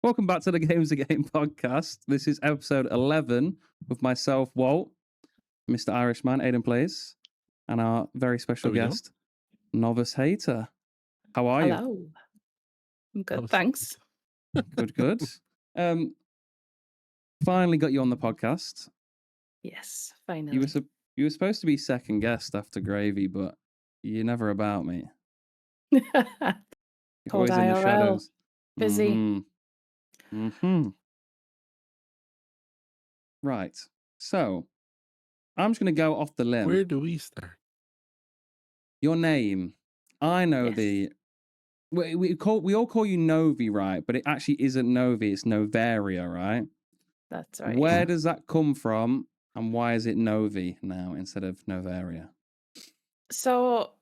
Welcome back to the Games Again podcast. This is episode 11 with myself, Walt, Mr. Irishman, Aiden Plays, and our very special How we doing? guest, Novice Hater. How are you? Hello. I'm good, Novice. thanks. Good. Finally got you on the podcast. Yes, You finally. were supposed to be second guest after Gravy, but you're never about me. You're Cold always in the IRL. shadows. Busy. Right. So, I'm just going to go off the limb. Where do we start? Your name. I know Yes. we all call you Novi, right? But it actually isn't Novi, it's Noveria, right? That's right. Where does that come from, and why is it Novi now instead of Noveria? So,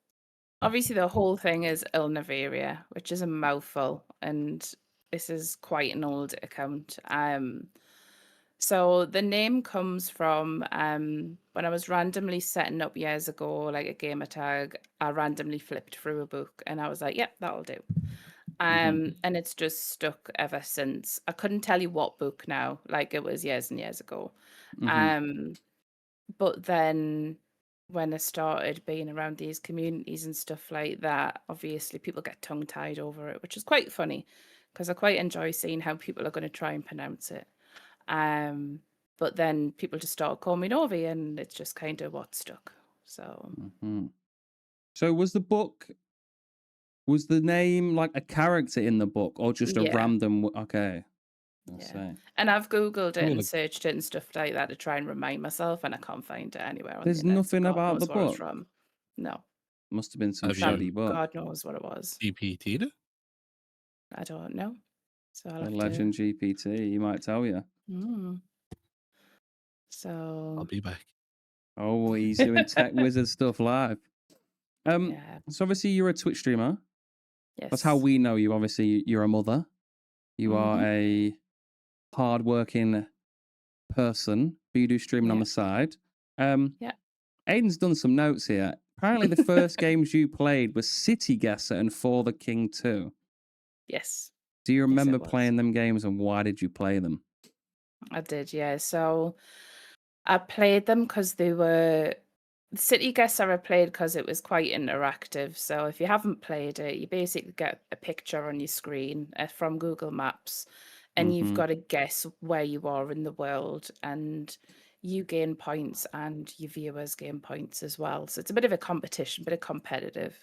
obviously, the whole thing is illnoveria, which is a mouthful, and this is quite an old account. So the name comes from when I was randomly setting up years ago, like a gamer tag. I randomly flipped through a book, and I was like, "Yep, that'll do." And it's just stuck ever since. I couldn't tell you what book now, like it was years and years ago. But then when I started being around these communities and stuff like that, obviously people get tongue-tied over it, which is quite funny because I quite enjoy seeing how people are going to try and pronounce it. But then people just start calling me Novi, and it's just kind of what stuck. So So was the name like a character in the book, or just a Yeah. random? Okay. yeah. And I've Googled it and searched it and stuff like that to try and remind myself, and I can't find it anywhere on There's the internet. nothing God about knows the where it's book. from. No. Must have been some Have you- shoddy book. God knows what it was. GPT'd it? I don't know. So I'll The have legend GPT, you might tell you. to. I'll So be back. Oh, he's doing tech wizard stuff live. yeah. So obviously you're a Twitch streamer. Yes. That's how we know you. Obviously, you're a mother. You are a hardworking person, but you do streaming on Yeah. the side. Yeah. Aiden's done some notes here. Apparently, the first games you played were City Guesser and For the King 2. Yes. Do you remember was. playing them games, and why did you play them? I did, yeah. So I played them because they were City Guesser. I played because it was quite interactive. So if you haven't played it, you basically get a picture on your screen from Google Maps, and you've got to guess where you are in the world, and you gain points, and your viewers gain points as well. So it's a bit of a competition, bit of competitive.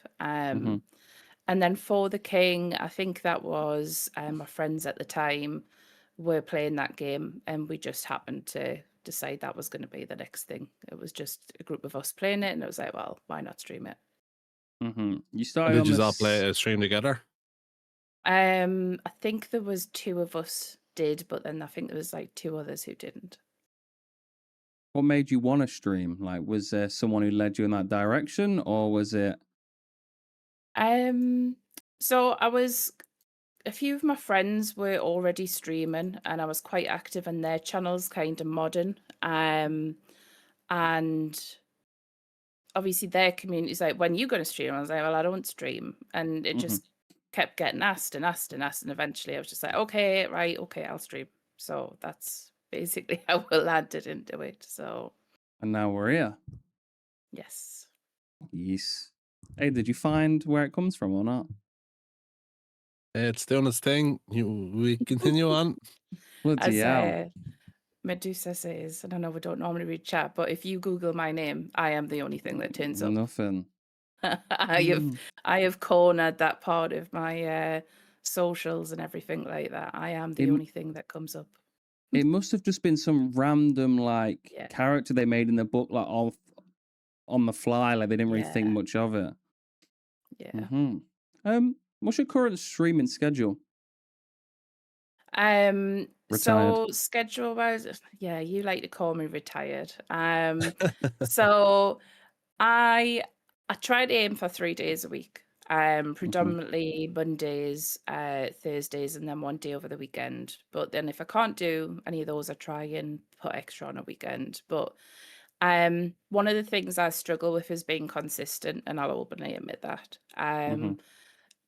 And then For the King, I think that was my friends at the time were playing that game, and we just happened to decide that was going to be the next thing. It was just a group of us playing it, and it was like, well, why not stream it? You started Did on you the all play a stream together? I think there was 2 of us did, but then I think there was like 2 others who didn't. What made you want to stream? Like, was there someone who led you in that direction, or was it? So a few of my friends were already streaming, and I was quite active in their channels, kind of modern. And obviously their community's like, when you going to stream? I was like, well, I don't stream. And it just kept getting asked and asked and asked. And eventually I was just like, okay, I'll stream. So that's basically how we landed into it. So. And now we're here. Yes. Yes. Hey, did you find where it comes from or not? It's doing its thing. We continue on. Bloody hell. Medusa says, and I know we don't normally read chat, but if you Google my name, I am the only thing that turns up. Nothing. I have cornered that part of my socials and everything like that. I am the only thing that comes up. It must have just been some random character they made in the book, like on the fly. Like they didn't really think much of it. Yeah. What's your current streaming schedule? So schedule wise, yeah, you like to call me retired. So I try to aim for 3 days a week. Predominantly Mondays, Thursdays, and then 1 day over the weekend. But then if I can't do any of those, I try and put extra on a weekend. But one of the things I struggle with is being consistent, and I'll openly admit that.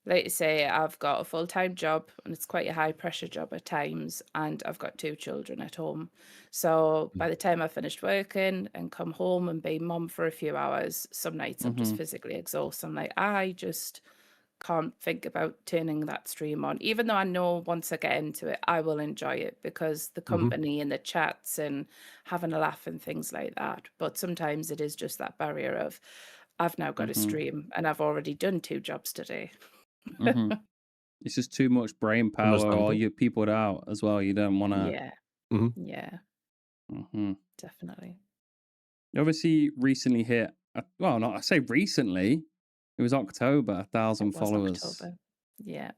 like I say, I've got a full-time job and it's quite a high pressure job at times, and I've got 2 children at home. So by the time I finished working and come home and be mum for a few hours, some nights I'm just Mm-hmm. physically exhausted. I'm like, I just can't think about turning that stream on, even though I know once I get into it, I will enjoy it because the Mm-hmm. company and the chats and having a laugh and things like that. But sometimes it is just that barrier of, I've now got a Mm-hmm. stream and I've already done 2 jobs today. Mm-hmm. It's just too much brain power, or Understandable. you're peopled out as well. You don't want to. Yeah, Mm-hmm. yeah, Mm-hmm. definitely. You obviously recently hit. Well, not I say recently. It was October. 1,000 It was followers. October. Yeah.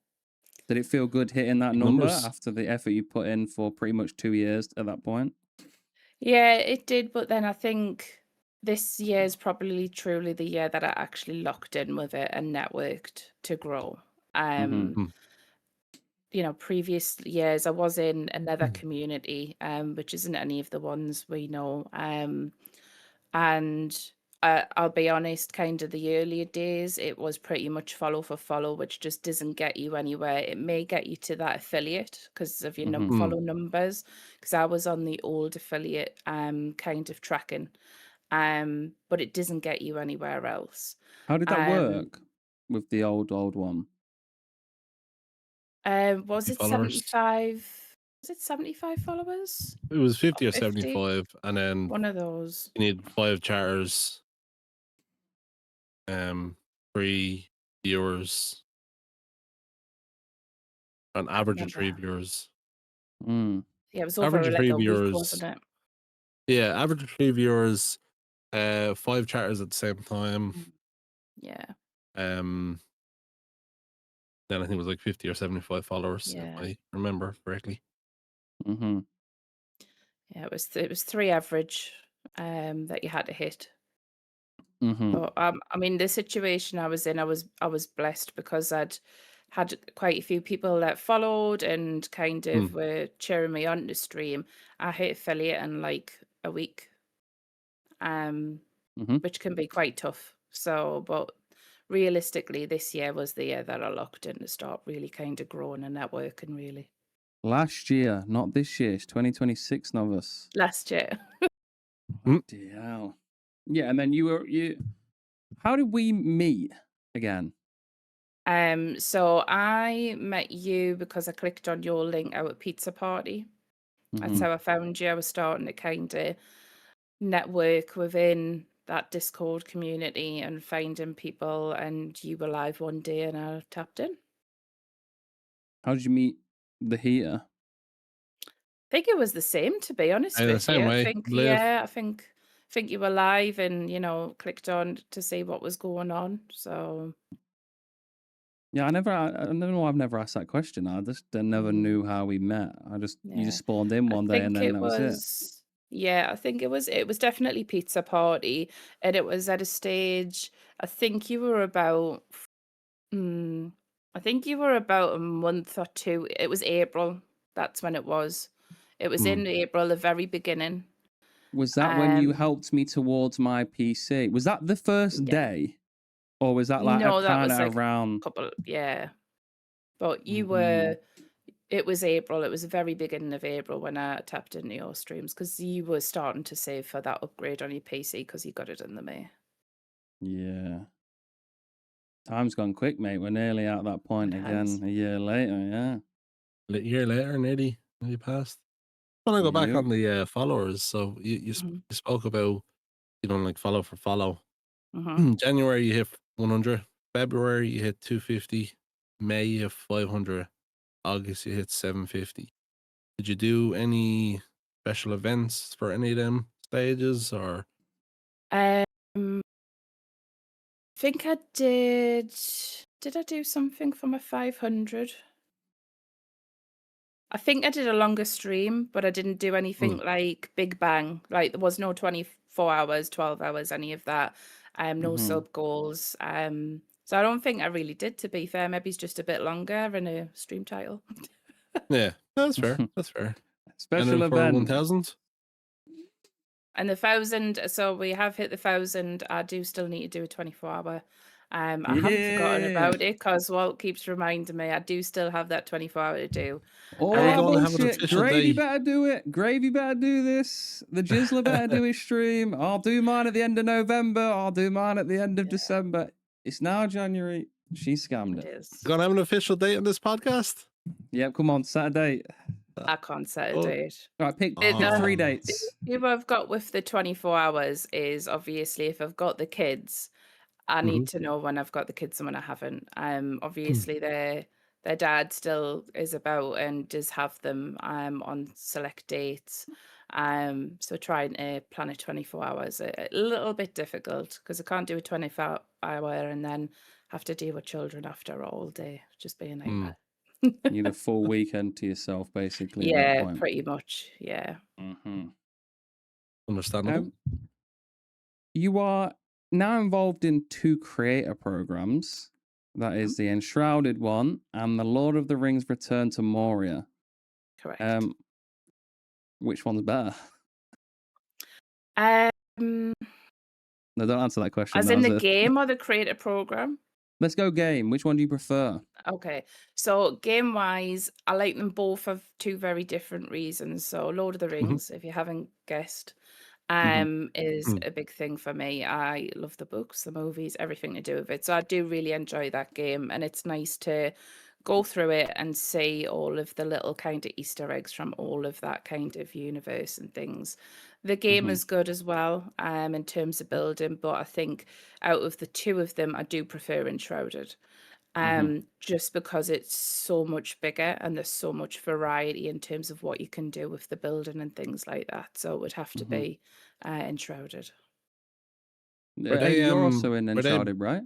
Did it feel good hitting that Big number numbers. after the effort you put in for pretty much 2 years at that point? Yeah, it did. But then I think this year is probably truly the year that I actually locked in with it and networked to grow. Mm-hmm. Mm. You know, previous years I was in another Mm. community, which isn't any of the ones we know. And I'll be honest, kind of the earlier days, it was pretty much follow for follow, which just doesn't get you anywhere. It may get you to that affiliate because of your Mm-hmm. Mm. follow numbers. Because I was on the old affiliate kind of tracking, but it doesn't get you anywhere else. How did that Um, work with the old one? was 50 it followers. 75? Was it 75 followers It was or 50 or 50? 75, and then One of those. you need 5 charters, 3 viewers, an average of 3 Remember? viewers. Mm. Yeah, it was Average over of like 3 a week, viewers. wasn't it? Yeah, average of 3 viewers, 5 charters at the same time. Yeah, Then I think it was like 50 or 75 followers, if yeah, I remember correctly. Mm-hmm. yeah. It was 3 average that you had to hit. Mm-hmm. But I mean, the situation I was in, I was blessed because I'd had quite a few people that followed and kind of Mm. were cheering me on to stream. I hit affiliate in like a week, Mm-hmm. which can be quite tough. So, but realistically, this year was the year that I locked in to start really kind of growing and networking. Really, Last year, not this year. It's 2026, novice. last year. Mm. Bloody hell. Yeah, and then you. How did we meet again? So I met you because I clicked on your link out at Pizza Party. That's Mm-hmm. how I found you. I was starting to kind of network within that Discord community and finding people, and you were live one day and I tapped in. How did you meet the heater? I think it was the same, to be honest The with same you. I way, think, live. yeah, I think you were live and, you know, clicked on to see what was going on. So, Yeah, I don't know why I've never asked that question. I just never mm, knew how we met. You just yeah. spawned in I one day and think then it that was it. was, yeah, I think it was definitely Pizza Party, and it was at a stage. I think you were about, mm, I think you were about a month or 2. It was April. That's when it was. It was Mm. in April, the very beginning. Was that when you Um, helped me towards my PC? Was that the first yeah. day? Or was that like a No, that kind was of like a around? couple, yeah. But you Mm-hmm. were, it was April. It was the very beginning of April when I tapped into your streams because you were starting to save for that upgrade on your PC because you got it in the May. Yeah. Time's gone quick, mate. We're nearly at that point It again has. a year later. Yeah. A year later, nearly passed. I want to go back Yep. on the followers. So you Mhm, spoke about, like follow for follow. mhm. January you hit 100. February you hit 250. May you hit 500. August you hit 750. Did you do any special events for any of them stages, or? Um, think I did. Did I do something for my 500? I think I did a longer stream, but I didn't do anything Mm. like big bang. Like there was no 24 hours, 12 hours, any of that. No Mm-hmm. sub goals. So I don't think I really did, to be fair. Maybe it's just a bit longer in a stream title. Yeah, that's fair. That's fair. And Special then for event. 1000? And the 1,000, so we have hit the 1,000. I do still need to do a 24-hour. I haven't forgotten Yeah. about it because Walt keeps reminding me I do still have that 24-hour to do. Are we Oh, going to have an bullshit. official Gravy day? better do it. Gravy better do this. The Jizzler better do his stream. I'll do mine at the end of November. I'll do mine at the end of Yeah. December. It's now January. She scammed It it. is. Going to have an official date on this podcast? Yep, come on, Saturday. I can't set a Oh. date. All right, pick Oh. 3 The dates. issue I've got with the 24 hours is obviously if I've got the kids, I need to know when I've got the kids and when I haven't. Obviously their dad still is about and does have them on select dates. So trying to plan a 24 hours a little bit difficult because I can't do a 24-hour and then have to deal with children after all day. Just be a nightmare. You need a full weekend to yourself, basically, at that Yeah, point. pretty much. Yeah. Mm-hmm. Understandable. You are now involved in 2 creator programs. That is the Enshrouded one and the Lord of the Rings Return to Moria. Correct. Which one's better? Um, No, don't answer that question. as That in was the a... game or the creator program? Let's go game. Which one do you prefer? Okay, so game wise, I like them both for 2 very different reasons. So Lord of the Rings, if you haven't guessed, is a big thing for me. I love the books, the movies, everything to do with it. So I do really enjoy that game, and it's nice to go through it and see all of the little kind of Easter eggs from all of that kind of universe and things. The game is good as well, in terms of building, but I think out of the 2 of them, I do prefer Enshrouded. Just because it's so much bigger and there's so much variety in terms of what you can do with the building and things like that. So it would have to be Enshrouded. You're also in were they Enshrouded, right?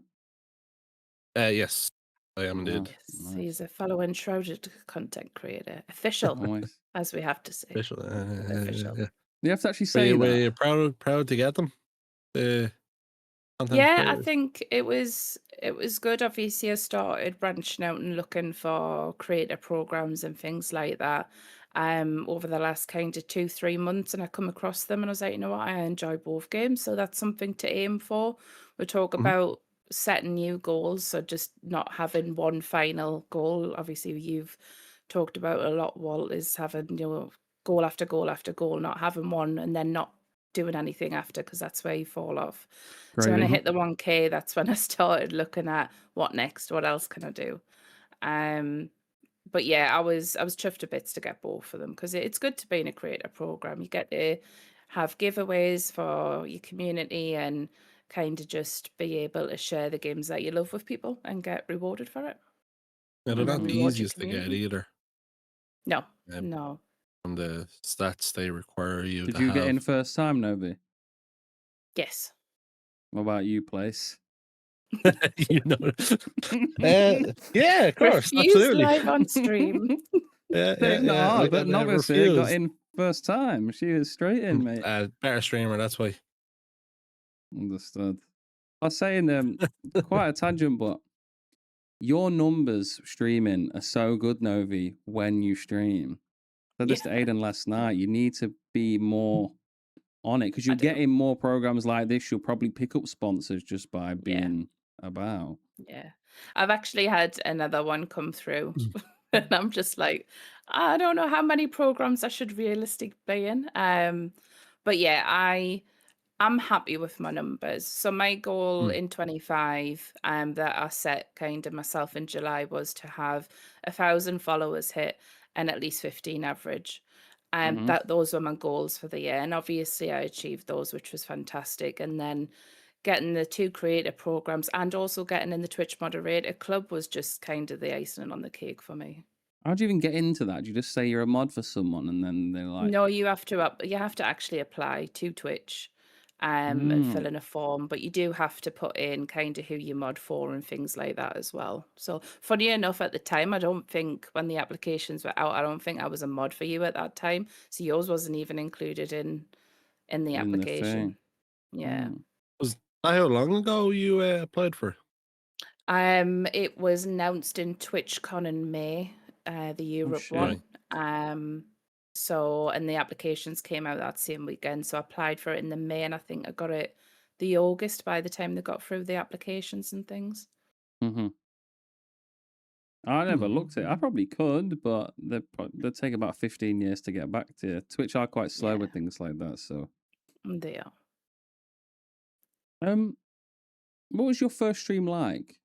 yes, I am indeed. Yes, Nice. he's a fellow Enshrouded content creator. Official, Nice. as we have to say. Official. Official. You have to actually Were say you, that. proud to get them? The content Yeah, I creators? think it was good. Obviously, I started branching out and looking for creator programs and things like that over the last kind of 2-3 months, and I come across them and I was like, you know what, I enjoy both games, so that's something to aim for. We talk about setting new goals, so just not having one final goal. Obviously, you've talked about a lot, Walt, is having, goal after goal after goal, not having one and then not doing anything after, because that's where you fall off. So when I Gravy. hit the 1K, that's when I started looking at what next, what else can I do. But yeah, I was chuffed to bits to get both of them because it's good to be in a creator program. You get to have giveaways for your community and kind of just be able to share the games that you love with people and get rewarded for it. Yeah, they're And then not the reward your easiest to get community. either. No, Um, no. From the stats they require you Did to you get in have. first time, Novi? Yes. What about you, Place? You know. Yeah, of course, Refuse absolutely. live on stream. Yeah, It's not hard, but Novice here got refused. in first time. She was straight in, mate. Better streamer, that's why. Understood. I was saying, quite a tangent, but your numbers streaming are so good, Novi, when you stream. I said this to Aiden last night. You need to be more on it because you'll do. get in more programs like this. You'll probably pick up sponsors just by Yeah. being about. Yeah. I've actually had another one come through. And I'm just like, I don't know how many programs I should realistically be in. But yeah, I'm happy with my numbers. So my goal in 25 that I set kind of myself in July was to have 1,000 followers hit and at least 15 average. That those were my goals for the year. And obviously I achieved those, which was fantastic. And then getting the 2 creator programs and also getting in the Twitch moderator club was just kind of the icing on the cake for me. How do you even get into that? Do you just say you're a mod for someone and then they're like, No, you have to actually apply to Twitch and fill in a form, but you do have to put in kind of who you mod for and things like that as well. So funny enough, at the time, I don't think when the applications were out, I don't think I was a mod for you at that time. So yours wasn't even included in the in the application. thing? Yeah. Was that how long ago you applied for? It was announced in TwitchCon in May, the Europe shit. one. So and the applications came out that same weekend. So I applied for it in the May, and I think I got it the August by the time they got through the applications and things. Hmm. I never Hmm. looked at it. I probably could, but they'd take about 15 years to get back to you. Twitch are quite slow Yeah, with things like that. So, they are. um, what was your first stream like?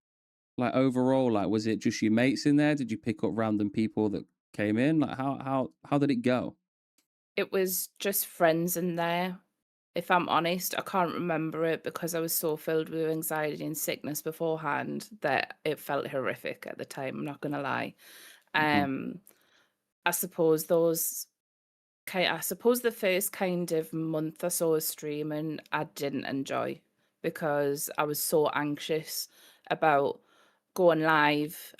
Like overall, like was it just your mates in there? Did you pick up random people that came in? Like how did it go? It was just friends in there. If I'm honest, I can't remember it because I was so filled with anxiety and sickness beforehand that it felt horrific at the time. I'm not gonna lie. Hmm. Um, I suppose I suppose the first kind of month or so of streaming, I didn't enjoy because I was so anxious about going live,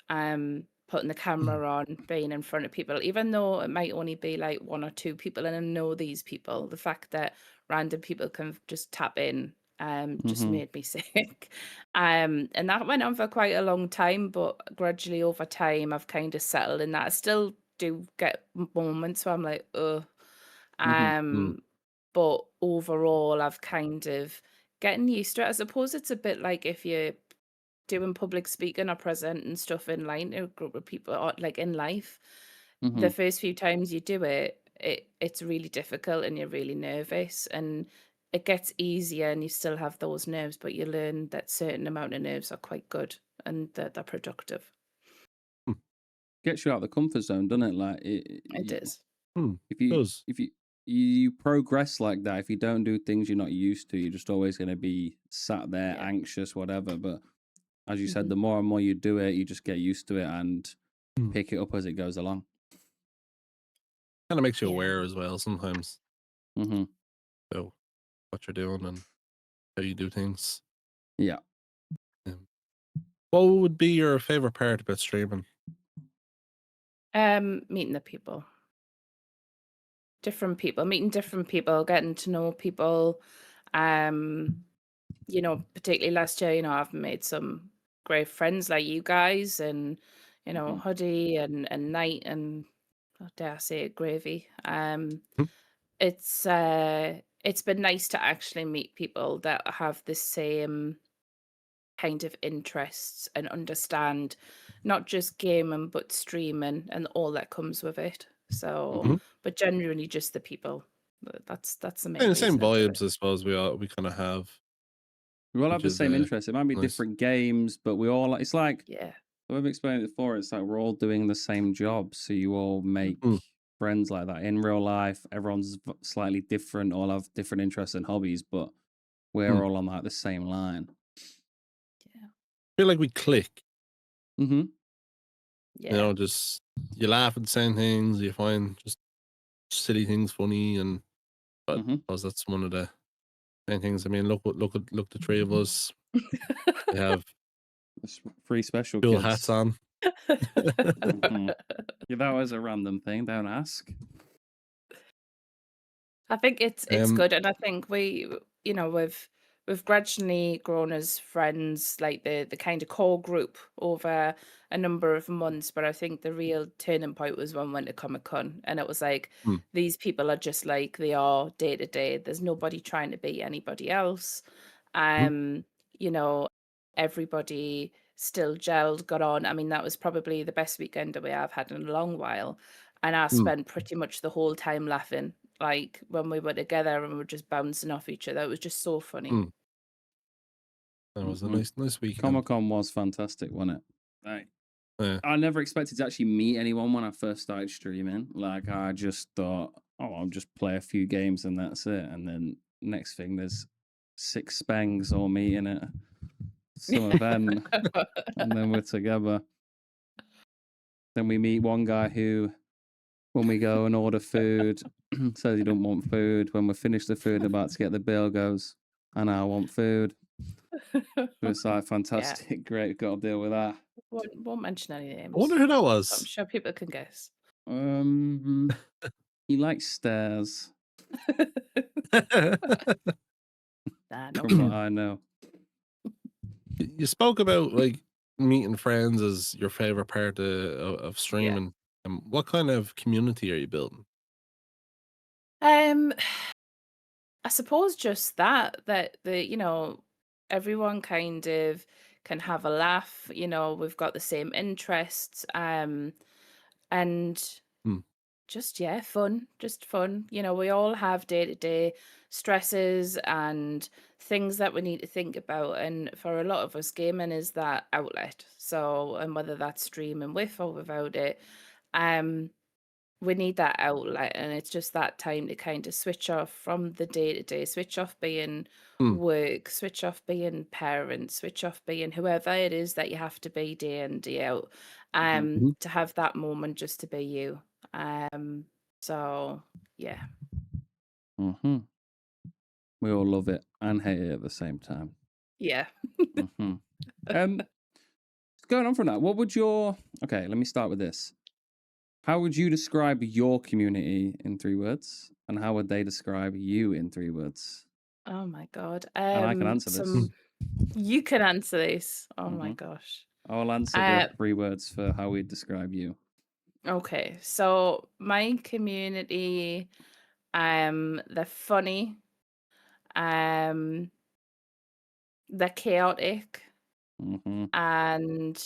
putting the camera on, being in front of people, even though it might only be like one or two people and I know these people, the fact that random people can just tap in, just Hmm. made me sick. And that went on for quite a long time, but gradually over time, I've kind of settled in that. I still do get moments where I'm like, ugh. Hmm. Hmm. Um, but overall, I've kind of getting used to it. I suppose it's a bit like if you're doing public speaking or presenting stuff in line to a group of people or like in life. Hmm. The first few times you do it, it's really difficult and you're really nervous and it gets easier and you still have those nerves, but you learn that certain amount of nerves are quite good and that they're productive. Gets you out of the comfort zone, doesn't it? Like It is. Hmm. if you Does. if you progress like that, if you don't do things you're not used to, you're just always going to be sat there Yeah. anxious, whatever. But as you said, Hmm. the more and more you do it, you just get used to it and Hmm. pick it up as it goes along. Kind of makes you Yeah. aware as well sometimes. Hmm. So what you're doing and how you do things. Yeah. Um, what would be your favorite part about streaming? Meeting the people. Different people, meeting different people, getting to know people. Um, particularly last year, I've made some great friends like you guys and, Hmm. Huddy and Knight and oh, dare I say it, Gravy. Hmm. It's been nice to actually meet people that have the same kind of interests and understand not just gaming but streaming and all that comes with it. So, Hmm. but genuinely just the people. That's the main And the same reason I do it. vibes, I suppose we kind of have, We all have which the is same interests. It might be nice. different games, but we all, it's like, Yeah. I've explained it before. It's like we're all doing the same job. So you all make Mm, friends like that. In real life, everyone's slightly different, all have different interests and hobbies, but we're mm. all on like the same line. Yeah. Feel like we click. Hmm. Yeah. Just you laugh at the same things. You find just silly things funny, and but Hmm. I suppose that's one of the main things. I mean, look the three of us. We have Three special cool hats kids. on. Hmm. Yeah, that was a random thing. Don't ask. I think it's Um, good, and I think we've gradually grown as friends, like the kind of core group over a number of months. But I think the real turning point was when we went to Comic-Con, and it was like mm, these people are just like they are day to day. There's nobody trying to be anybody else. mhm, Um, you know, everybody still gelled, got on. I mean, that was probably the best weekend away I've had in a long while. And I mm, spent pretty much the whole time laughing, like when we were together and we were just bouncing off each other. It was just so funny. mm. That was a Hmm. nice weekend. Comic Con was fantastic, wasn't it? Right. Yeah. I never expected to actually meet anyone when I first started streaming. Like I just thought, oh, I'll just play a few games and that's it. And then next thing, there's six spangs all meeting at some event, and then we're together. Then we meet one guy who, when we go and order food, says he don't want food. When we finish the food, about to get the bill, goes, and I want food. So it's like Yeah, fantastic, great. Got to deal with that. won't mention any I wonder names, who that but I'm was. sure people can guess. He likes stairs, Nah, no from what clue. I know. You spoke about like meeting friends as your favorite part of Yeah. streaming. What kind of community are you building? Um, I suppose just that everyone kind of can have a laugh, we've got the same interests, and Mm, just yeah, fun, just fun. We all have day-to-day stresses and things that we need to think about, and for a lot of us, gaming is that outlet. So, and whether that's streaming with or without it, um we need that outlet, and it's just that time to kind of switch off from the day to day, switch off being mm, work, switch off being parent, switch off being whoever it is that you have to be day in, day out, Hmm. mhm, to have that moment just to be you. Um, so yeah. Hmm. We all love it and hate it at the same time. Yeah. Hmm. Um, going on from that, what would your okay? Let me start with this. How would you describe your community in 3 words, and how would they describe you in 3 words? Oh my God. And I can answer this. mm. You can answer this. Oh my Hmm. gosh. I'll answer the Uh, 3 words for how we describe you. okay. So my community, they're funny. Um, they're chaotic Hmm. and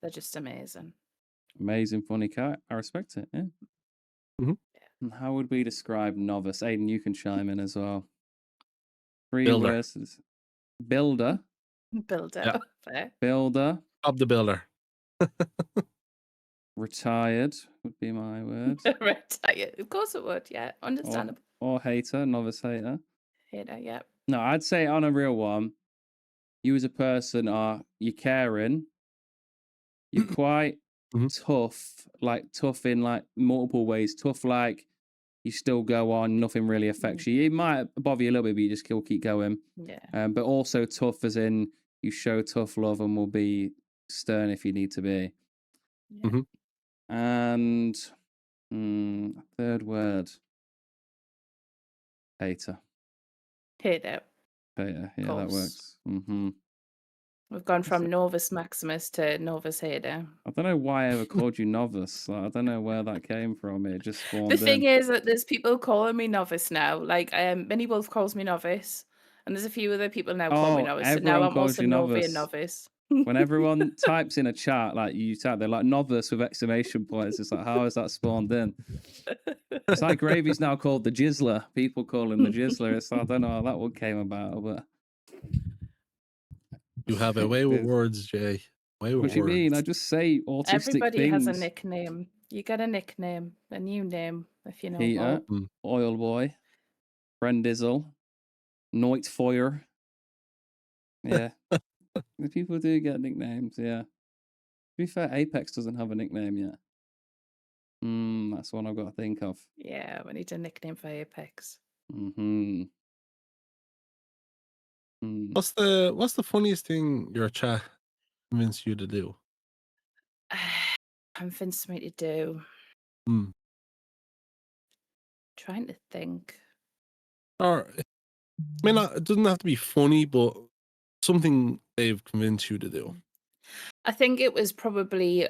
they're just amazing. Amazing, funny cat. I respect it. Yeah. Mhm. And how would we describe novice? Aiden, you can chime in as well. Three Builder. words: builder, Yeah. Builder. Fair. builder, Bob the Builder. retired would be my word, Retired. Of course it would. Yeah. or Understandable. hater, novice hater. Hater. Yeah. No, I'd say on a real one, you as a person are you're caring, you're quite Mhm, tough, like tough in like multiple ways. Tough like you still go on, nothing really Mm, affects you. It might bother you a little bit, but you just still keep going. yeah. But also tough as in you show tough love and will be stern if you need to be. Yeah. mhm. And third word, hater. Hater. Hater. Of Yeah, that course. works. Hmm. We've gone from Novus Maximus to Novus Hater. I don't know why I ever called you novice. Like, I don't know where that came from. It just The spawned thing in. is that there's people calling me novice now. Like Minnie Wolf calls me novice. And there's a few other people now call me Oh, novice. So now everyone I'm calls also you Novia novice. novice. When everyone types in a chat, like you type, they're like novice with exclamation points. It's like, how is that spawned in? It's like Gravy's now called the Jizzler. People call him the Jizzler. It's I don't know how that one came about, but You have a way it with is. words, Jay. Way with What do you mean? I words. just say autistic Everybody has a things. nickname. You get a nickname, a new name, if you know Heater, Paul. Mm. Oil Boy, Brendizzle, Noit Foyer. Yeah, the people do get nicknames. Yeah. To be fair, Apex doesn't have a nickname yet. That's one I've got to think of. Yeah, we need a nickname for Apex. Hmm. Hmm. What's the funniest thing your chat convinced you to do? Convinced me to do. Mm. Trying to think. Or I mean, it doesn't have to be funny, but something they've convinced you to do. I think it was probably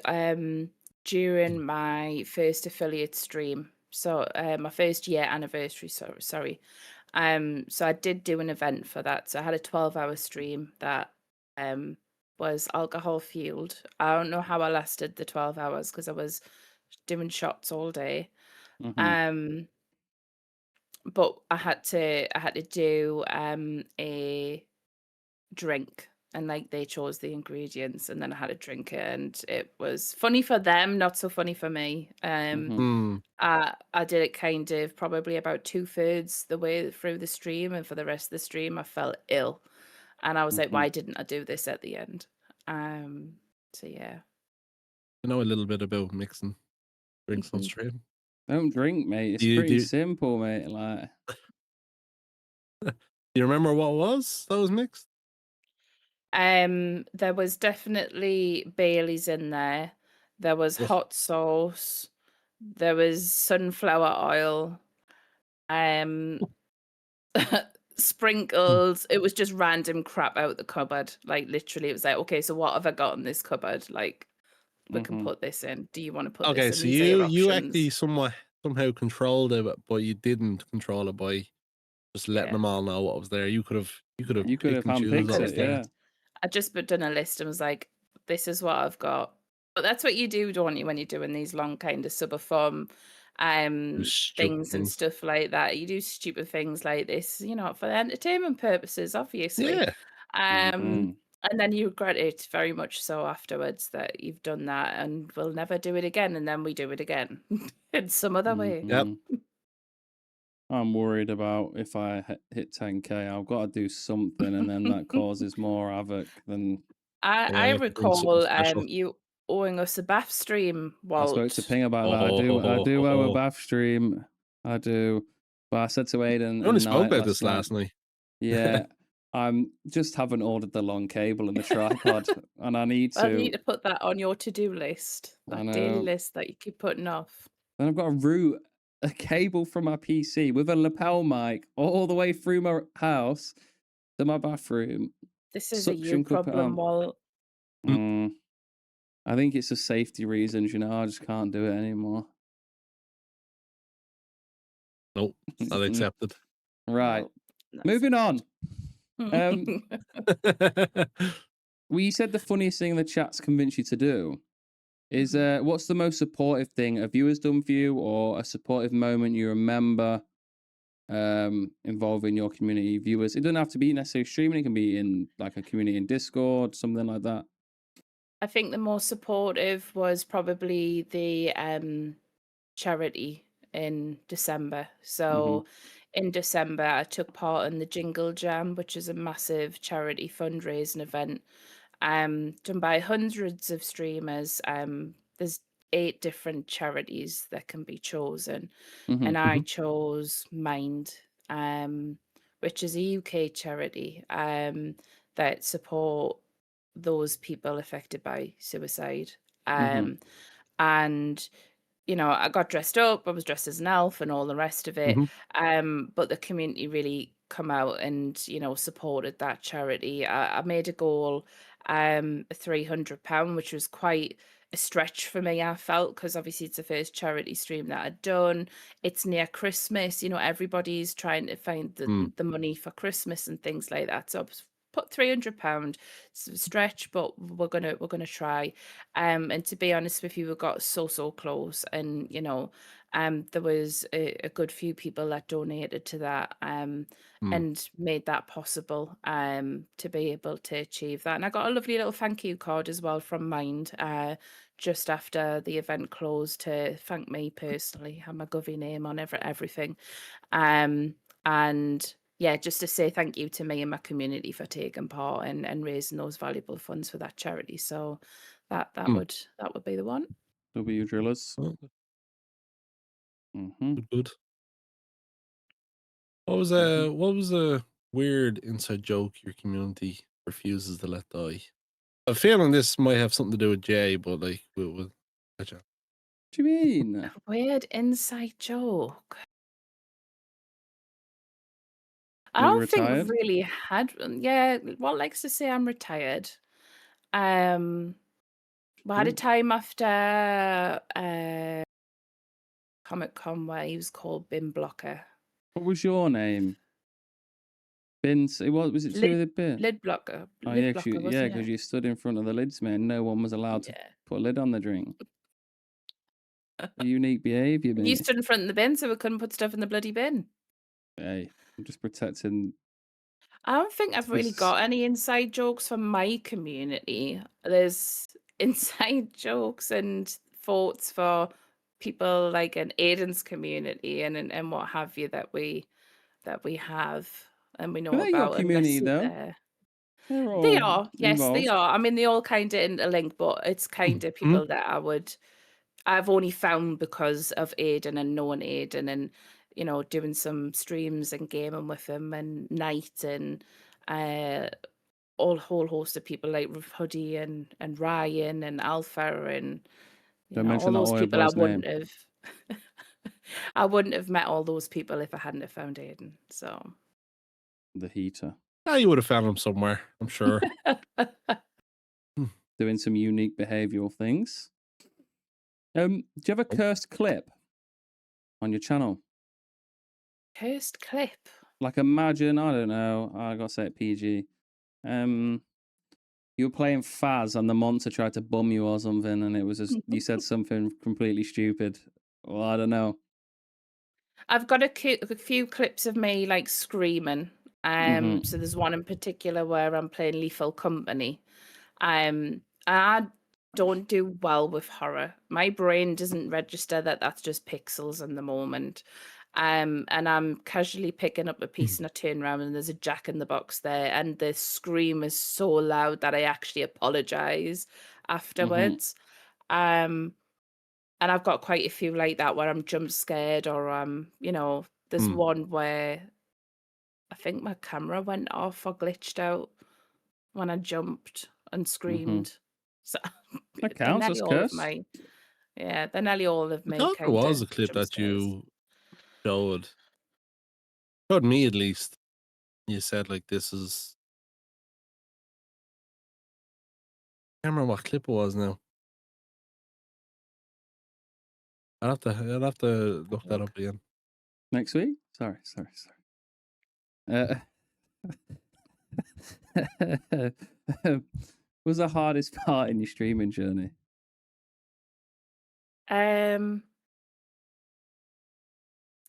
during my first affiliate stream. So my first year anniversary, sorry. So I did do an event for that. So I had a 12-hour stream that um was alcohol fueled. I don't know how I lasted the 12 hours because I was doing shots all day. Hmm. Um but I had to do a drink, and like they chose the ingredients and then I had to drink it, and it was funny for them, not so funny for me. Hmm. Mm. I did it kind of probably about 2/3 the way through the stream, and for the rest of the stream I felt ill, and I was like, Hmm. why didn't I do this at the end? So yeah. I know a little bit about mixing drinks on Mhm. stream. Don't drink, mate. It's Do you pretty do, simple, mate. Like, do you remember what it was that was mixed? There was definitely Bailey's in there. There was Oh, hot sauce. There was sunflower oil. Um, mm, sprinkles. It was just random crap out the cupboard. Like literally, it was like, okay, so what have I got in this cupboard? Like, we can hmm put this in. Do you want to put this okay, in? so These are your you actually options. somewhat somehow controlled it, but you didn't control it by just letting Yeah, them all know what was there. You could have You could picked have and choose handpicked what could was it, have there. yeah. picked. I just done a list and was like, "This is what I've got." But that's what you do, don't you, when you're doing these long kind of subathon Do stupid things and things. stuff like that. You do stupid things like this, for entertainment purposes, obviously. Yeah. Um, Mhm. and then you regret it very much so afterwards that you've done that and we'll never do it again. And then we do it again in some other way. Yep. Mhm. I'm worried about if I hit 10K, I've got to do something, and then that causes more havoc than. I Yeah. Bring something recall special. you owing us a bath stream, I spoke to Walt. Ping about that. I do owe a Oh, bath stream. I do. But I said to Aiden we only and spoke Night about last this night, last night. yeah, I'm just haven't ordered the long cable and the tripod, and I need Well, you need to. to put that on your to-do list, I that daily know. list that you keep putting off. Then I've got to route a cable from my PC with a lapel mic all the way through my house to my bathroom. This is a you Suction cup it problem, on. Walt. Mm, Mm, I think it's just safety reasons, I just can't do it anymore. Nope. Not accepted. Right. No, not Moving on. accepted. Well, you said the funniest thing the chat's convinced you to do is Mhm. what's the most supportive thing a viewer's done for you, or a supportive moment you remember involving your community viewers? It doesn't have to be necessarily streaming, it can be in like a community in Discord, something like that. I think the most supportive was probably the charity in December. Mm-hmm. So in December, I took part in the Jingle Jam, which is a massive charity fundraising event done by hundreds of streamers. There's 8 different charities that can be chosen, Mm-hmm. and I Mhm. chose Mind, um, which is a UK charity that support those people affected by suicide. Mm-hmm. Um, and I got dressed up. I was dressed as an elf and all the rest of it. Mhm. But the community really come out and supported that charity. I made a goal, £300, which was quite a stretch for me. I felt because obviously it's the first charity stream that I'd done. It's near Christmas. Everybody's trying to find the Mm. the money for Christmas and things like that. So I put £300. It's a stretch, but we're gonna try. And to be honest with you, we got so close, and there was a good few people that donated to that, Mm. and made that possible, to be able to achieve that. And I got a lovely little thank you card as well from Mind, just after the event closed to thank me personally. Had my govy name on everything, um, and yeah, just to say thank you to me and my community for taking part and raising those valuable funds for that charity. So that Mm. would be the one. W drillers. Oh, Mm-hmm. good. What was Mm-hmm. a weird inside joke your community refuses to let die? I'm feeling this might have something to do with Jay, but like we'll catch up. What do you mean? Weird inside joke. I Are you don't think we've retired? really had one. Yeah, Walt likes to say I'm retired. Um, we had a Ooh. time after Comic Con where he was called Bin Blocker. What was your name? It was it to do Lid with a bin? lid blocker. Oh Lid yeah, blocker, yeah, wasn't because it? you stood in front of the lids, man. No one was allowed to Yeah. put a lid on the drink. Unique behaviour, And you mate. stood in front of the bin, so we couldn't put stuff in the bloody bin. Hey, I'm just protecting. I don't think I've really This. got any inside jokes from my community. There's inside jokes and thoughts for people like in Aiden's community and what have you that we have and we But know they're your about unless community, you're though. there. They're They all are, yes, they involved. are. I mean, they all kind of interlink, but it's kind of Mm. people that I've only found because of Aiden and knowing Aiden and doing some streams and gaming with him and Night and uh whole host of people like Hoodie and Ryan and Alpha and Don't all mention that those oil people. I boy's wouldn't name. have I wouldn't have met all those people if I hadn't have found Aiden. So The heater. Ah, you would have found him somewhere, I'm sure. Doing some unique behavioural things. Do you have a Nope. cursed clip? on your channel? Cursed clip. Like, imagine, I don't know, I gotta say it PG. You were playing Faz and the monster tried to bum you or something, and it was just you said something completely stupid. Well, I don't know. I've got a few clips of me like screaming. So Mm-hmm. there's one in particular where I'm playing Lethal Company. I don't do well with horror. My brain doesn't register that that's just pixels in the moment. And I'm casually picking up a piece and I turn around and there's a jack in the box there, and the scream is so loud that I actually apologize Mm-hmm. afterwards. Um, and I've got quite a few like that where I'm jump scared or there's Mm. one where I think my camera went off or glitched out when I jumped and Mm-hmm. screamed. So That they're counts nearly as all of cursed. my they're nearly all of I me thought there kind was of a clip jump that scares. you showed me at least. You said like this is. I can't remember what clip it was now. I'll have to look that up again. Next week? Sorry. What was the hardest part in your streaming journey?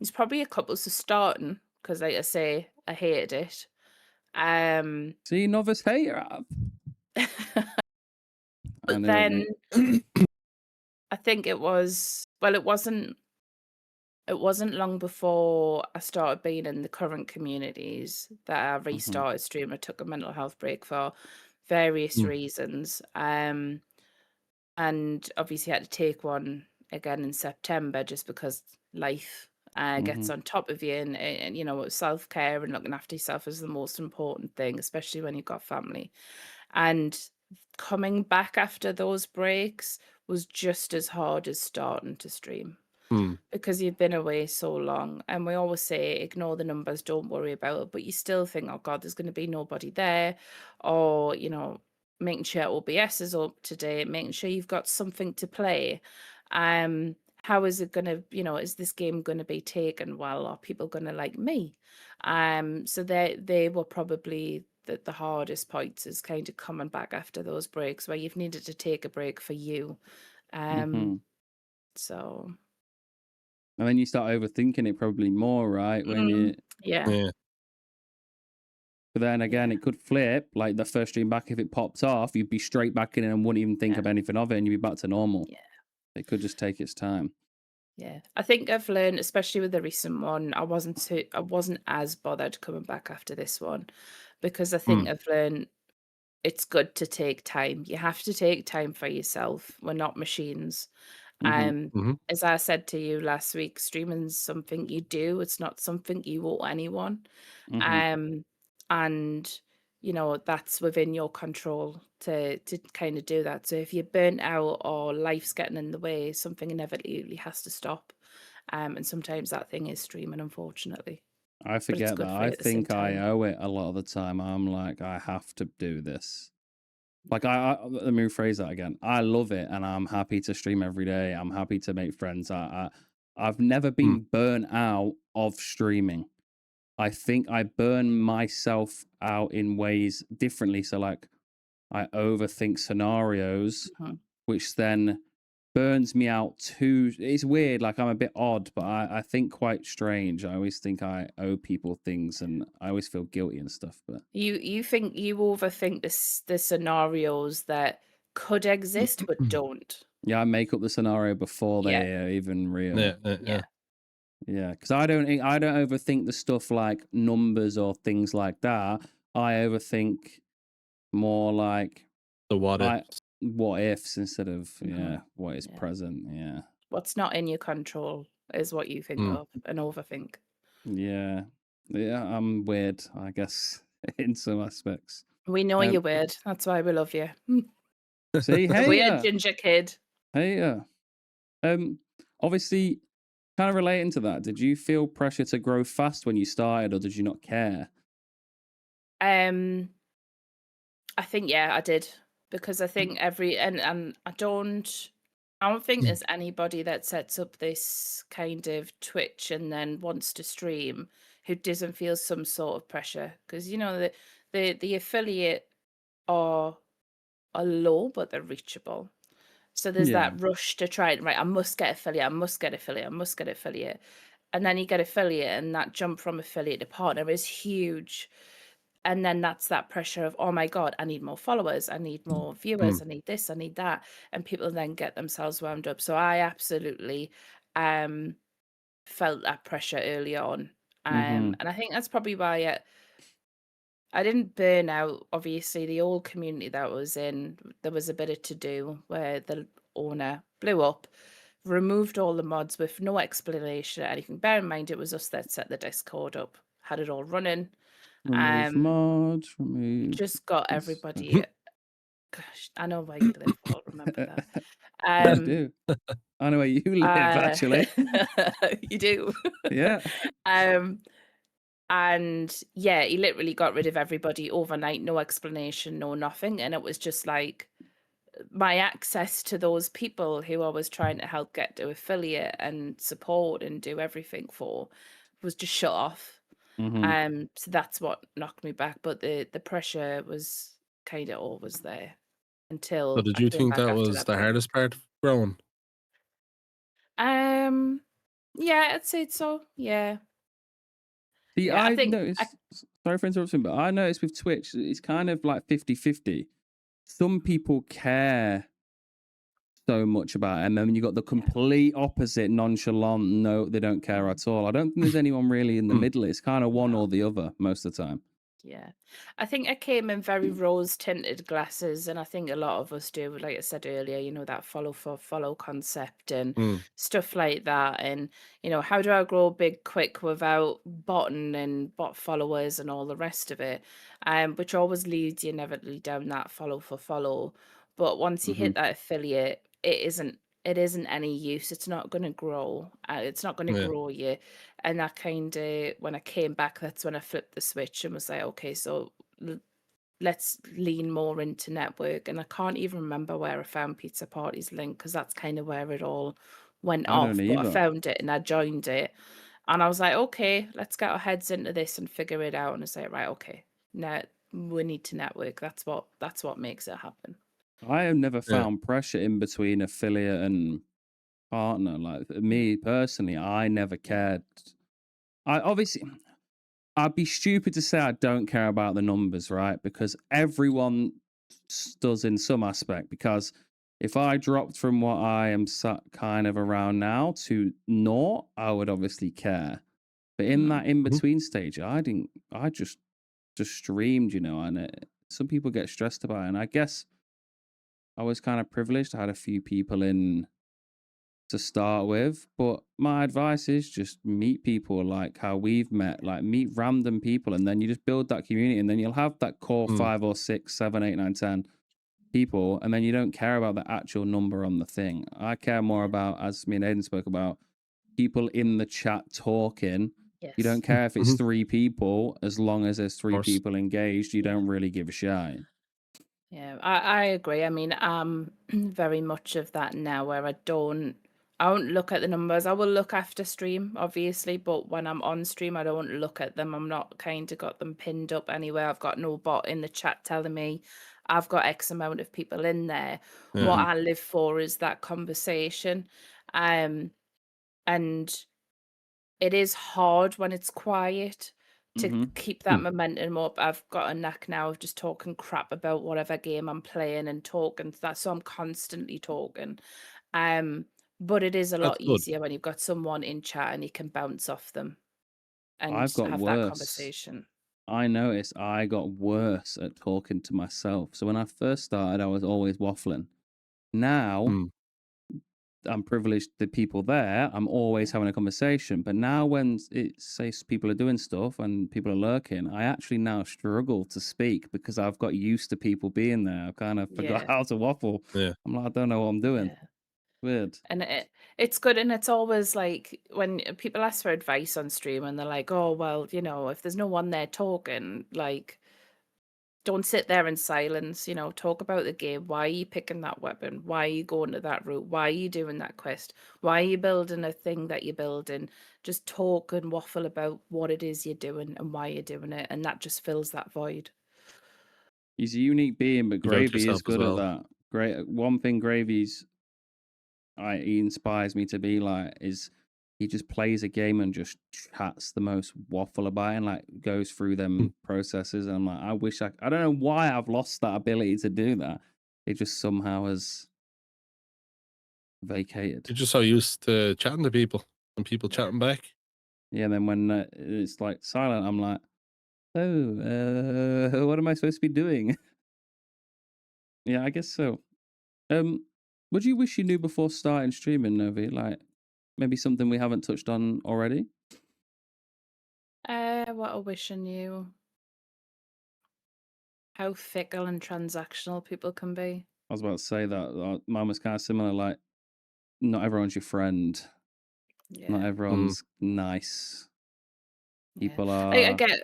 It's probably a couple to starting because, like I say, I hated it. See, novice hater app. I But knew it, then mate. I think it wasn't long before I started being in the current communities that I Mm-hmm. restarted streaming. I took a mental health break for various Mm. reasons. And obviously had to take one again in September just because life Mm-hmm. gets on top of you, and self-care and looking after yourself is the most important thing, especially when you've got family. And coming back after those breaks was just as hard as starting to stream Mm. because you've been away so long. And we always say, ignore the numbers, don't worry about it. But you still think, oh God, there's going to be nobody there. Or, making sure OBS is up to date, making sure you've got something to play. How is it going to, is this game going to be taken well? Are people going to like me? So they were probably the hardest points, is kind of coming back after those breaks where you've needed to take a break for you. Mm-hmm. So. And then you start overthinking it probably more, right? When you Yeah, Yeah. But then again, yeah, it could flip. Like the first stream back, if it popped off, you'd be straight back in and wouldn't even think yeah, of anything of it, and you'd be back to normal. yeah, It could just take its time. yeah. I think I've learned, especially with the recent one, I wasn't as bothered coming back after this one, because I think Mm. I've learned it's good to take time. You have to take time for yourself. We're not machines. Mm-hmm. Mm-hmm. As I said to you last week, streaming's something you do. It's not something you owe anyone. Mm-hmm. Um, and that's within your control to kind of do that. So if you're burnt out or life's getting in the way, something inevitably has to stop. And sometimes that thing is streaming, unfortunately. I But it's forget that. good for you I at the same think I time. owe it a lot of the time. I'm like, I have to do this. Like, let me rephrase that again. I love it, and I'm happy to stream every day. I'm happy to make friends. I've never Mm. been burnt out of streaming. I think I burn myself out in ways differently. So, like, I overthink scenarios, Mhm. which then burns me out too. It's weird. Like, I'm a bit odd, but I think quite strange. I always think I owe people things, and I always feel guilty and stuff. But You think you overthink the scenarios that could exist but don't. yeah, I make up the scenario before Yeah, they are even real. Yeah. Yeah. yeah, Yeah. Yeah, because I don't overthink the stuff like numbers or things like that. I overthink more like The what I ifs. what ifs instead of hmm what is yeah. present. Yeah, What's not in your control is what you think Mm. of and overthink. yeah, yeah. I'm weird, I guess, in some aspects. We know Um, you're weird. That's why we love you. see, The hey, weird ginger kid. hey, obviously, kind of relating to that. Did you feel pressure to grow fast when you started, or did you not care? Um, I think I did, because I think and I don't. I don't think there's anybody that sets up this kind of Twitch and then wants to stream who doesn't feel some sort of pressure because the affiliate are low, but they're reachable. So there's Yeah. that rush to try and right. I must get affiliate. I must get affiliate. I must get affiliate. And then you get affiliate, and that jump from affiliate to partner is huge. And then that's that pressure of, oh my God, I need more followers, I need more viewers, Mm. I need this, I need that. And people then get themselves wound up. So I absolutely um felt that pressure early on. Mm-hmm. And I think that's probably why I didn't burn out. Obviously, the old community that I was in, there was a bit of to do where the owner blew up, removed all the mods with no explanation or anything. Bear in mind, it was us that set the Discord up, had it all running. Remove Um, mods, remove just got this. everybody. Gosh, I know where you live. I'll remember that. I Um, do. I know where you live, uh, actually. you do. Yeah. Um, and yeah, he literally got rid of everybody overnight, no explanation, no nothing. And it was just like my access to those people who I was trying to help get to affiliate and support and do everything for was just shut off. Mm-hmm. So that's what knocked me back. But the pressure was kind of always there So until did I you came think back that after was that the break. hardest part of growing? Um, yeah, I'd say so. Yeah, See, yeah. I I think noticed, sorry for interrupting, but I noticed with Twitch, it's kind of like 50-50. Some people care so much about it, and then you got the yeah. complete opposite, nonchalant, no, they don't care Mm, at all. I don't think there's anyone really in the Mm. middle. It's kind of one no. or the other most of the time. Yeah. I think I came in very rose tinted glasses, and I think a lot of us do, like I said earlier, that follow for follow concept and Mm. stuff like that. And, how do I grow big quick without botting and bot followers and all the rest of it? Which always leads you inevitably down that follow for follow. But once you Mm-hmm. hit that affiliate, it isn't any use. It's not going to grow. It's not going to Yeah. grow you. And that kind of, when I came back, that's when I flipped the switch and was like, okay, so let's lean more into network. And I can't even remember where I found Pizza Party's link because that's kind of where it all went I don't off. But I either. found it and I joined it. And I was like, okay, let's get our heads into this and figure it out. And I say, right, okay, now we need to network. That's what makes it happen. I have never Yeah. found pressure in between affiliate and partner. Like Mm, me personally, I never yeah. cared. I obviously, I'd be stupid to say I don't care about the numbers, right? Because everyone does in some aspect. Because if I dropped from what I am kind of around now to naught, I would obviously care. But in Mm, that in Mhm. between stage, I didn't. I just streamed, and some people get stressed about it. And I guess I was kind of privileged. I had a few people in to start with. But my advice is just meet people like how we've met, like meet random people, and then you just build that community, and then you'll have that core Mm. 5 or 6, 7, 8, 9, 10 people, and then you don't care about the actual number on the thing. I care more about, as me and Aiden spoke about, people in the chat talking. You don't yes. care if it's Mhm. 3 people, as long as there's Of three course. people engaged, you Yeah. don't really give a shit. Yeah, I agree. I mean, I'm very much of that now where I won't look at the numbers. I will look after stream, obviously, but when I'm on stream, I don't look at them. I'm not kind of got them pinned up anywhere. I've got no bot in the chat telling me I've got X amount of people in there. Yeah. What Mm-hmm. I live for is that conversation. Um, and it is hard when it's quiet to Mm-hmm. keep that Mm. momentum up. I've got a knack now of just talking crap about whatever game I'm playing and talking that, so I'm constantly talking. Um, but it is a That's lot good. easier when you've got someone in chat and you can bounce off them and I've got have that worse. conversation. I noticed I got worse at talking to myself. So when I first started, I was always waffling. Now Mm. I'm privileged the people there. I'm always Yeah. having a conversation. But now when it says people are doing stuff and people are lurking, I actually now struggle to speak because I've got used to people being there. I've kind of forgot Yeah. how to waffle. Yeah. I'm like, I don't know what I'm doing. Yeah. Weird. And it's good, and it's always like when people ask for advice on stream and they're like, oh, well, if there's no one there talking, like don't sit there in silence, talk about the game. Why are you picking that weapon? Why are you going to that route? Why are you doing that quest? Why are you building a thing that you're building? Just talk and waffle about what it is you're doing and why you're doing it, and that just fills that void. He's a unique being, but Give out Gravy is yourself as good at well. that. Great. One thing Gravy's he inspires me to be like is he just plays a game and just chats the most waffle about it and like goes through Hmm. them processes. And I'm like, I wish I don't know why I've lost that ability to do that. It just somehow has vacated. You're just so used to chatting to people and people Yeah. chatting back. Yeah, and then when it's like silent, I'm like, oh, what am I supposed to be doing? Yeah, I guess so. What do you wish you knew before starting streaming, Novi? Like maybe something we haven't touched on already? What I wish I knew. How fickle and transactional people can be. I was about to say that mine was kind of similar. Like, not everyone's your friend. Not Yeah. Mm. everyone's nice. Yeah. People I are. get,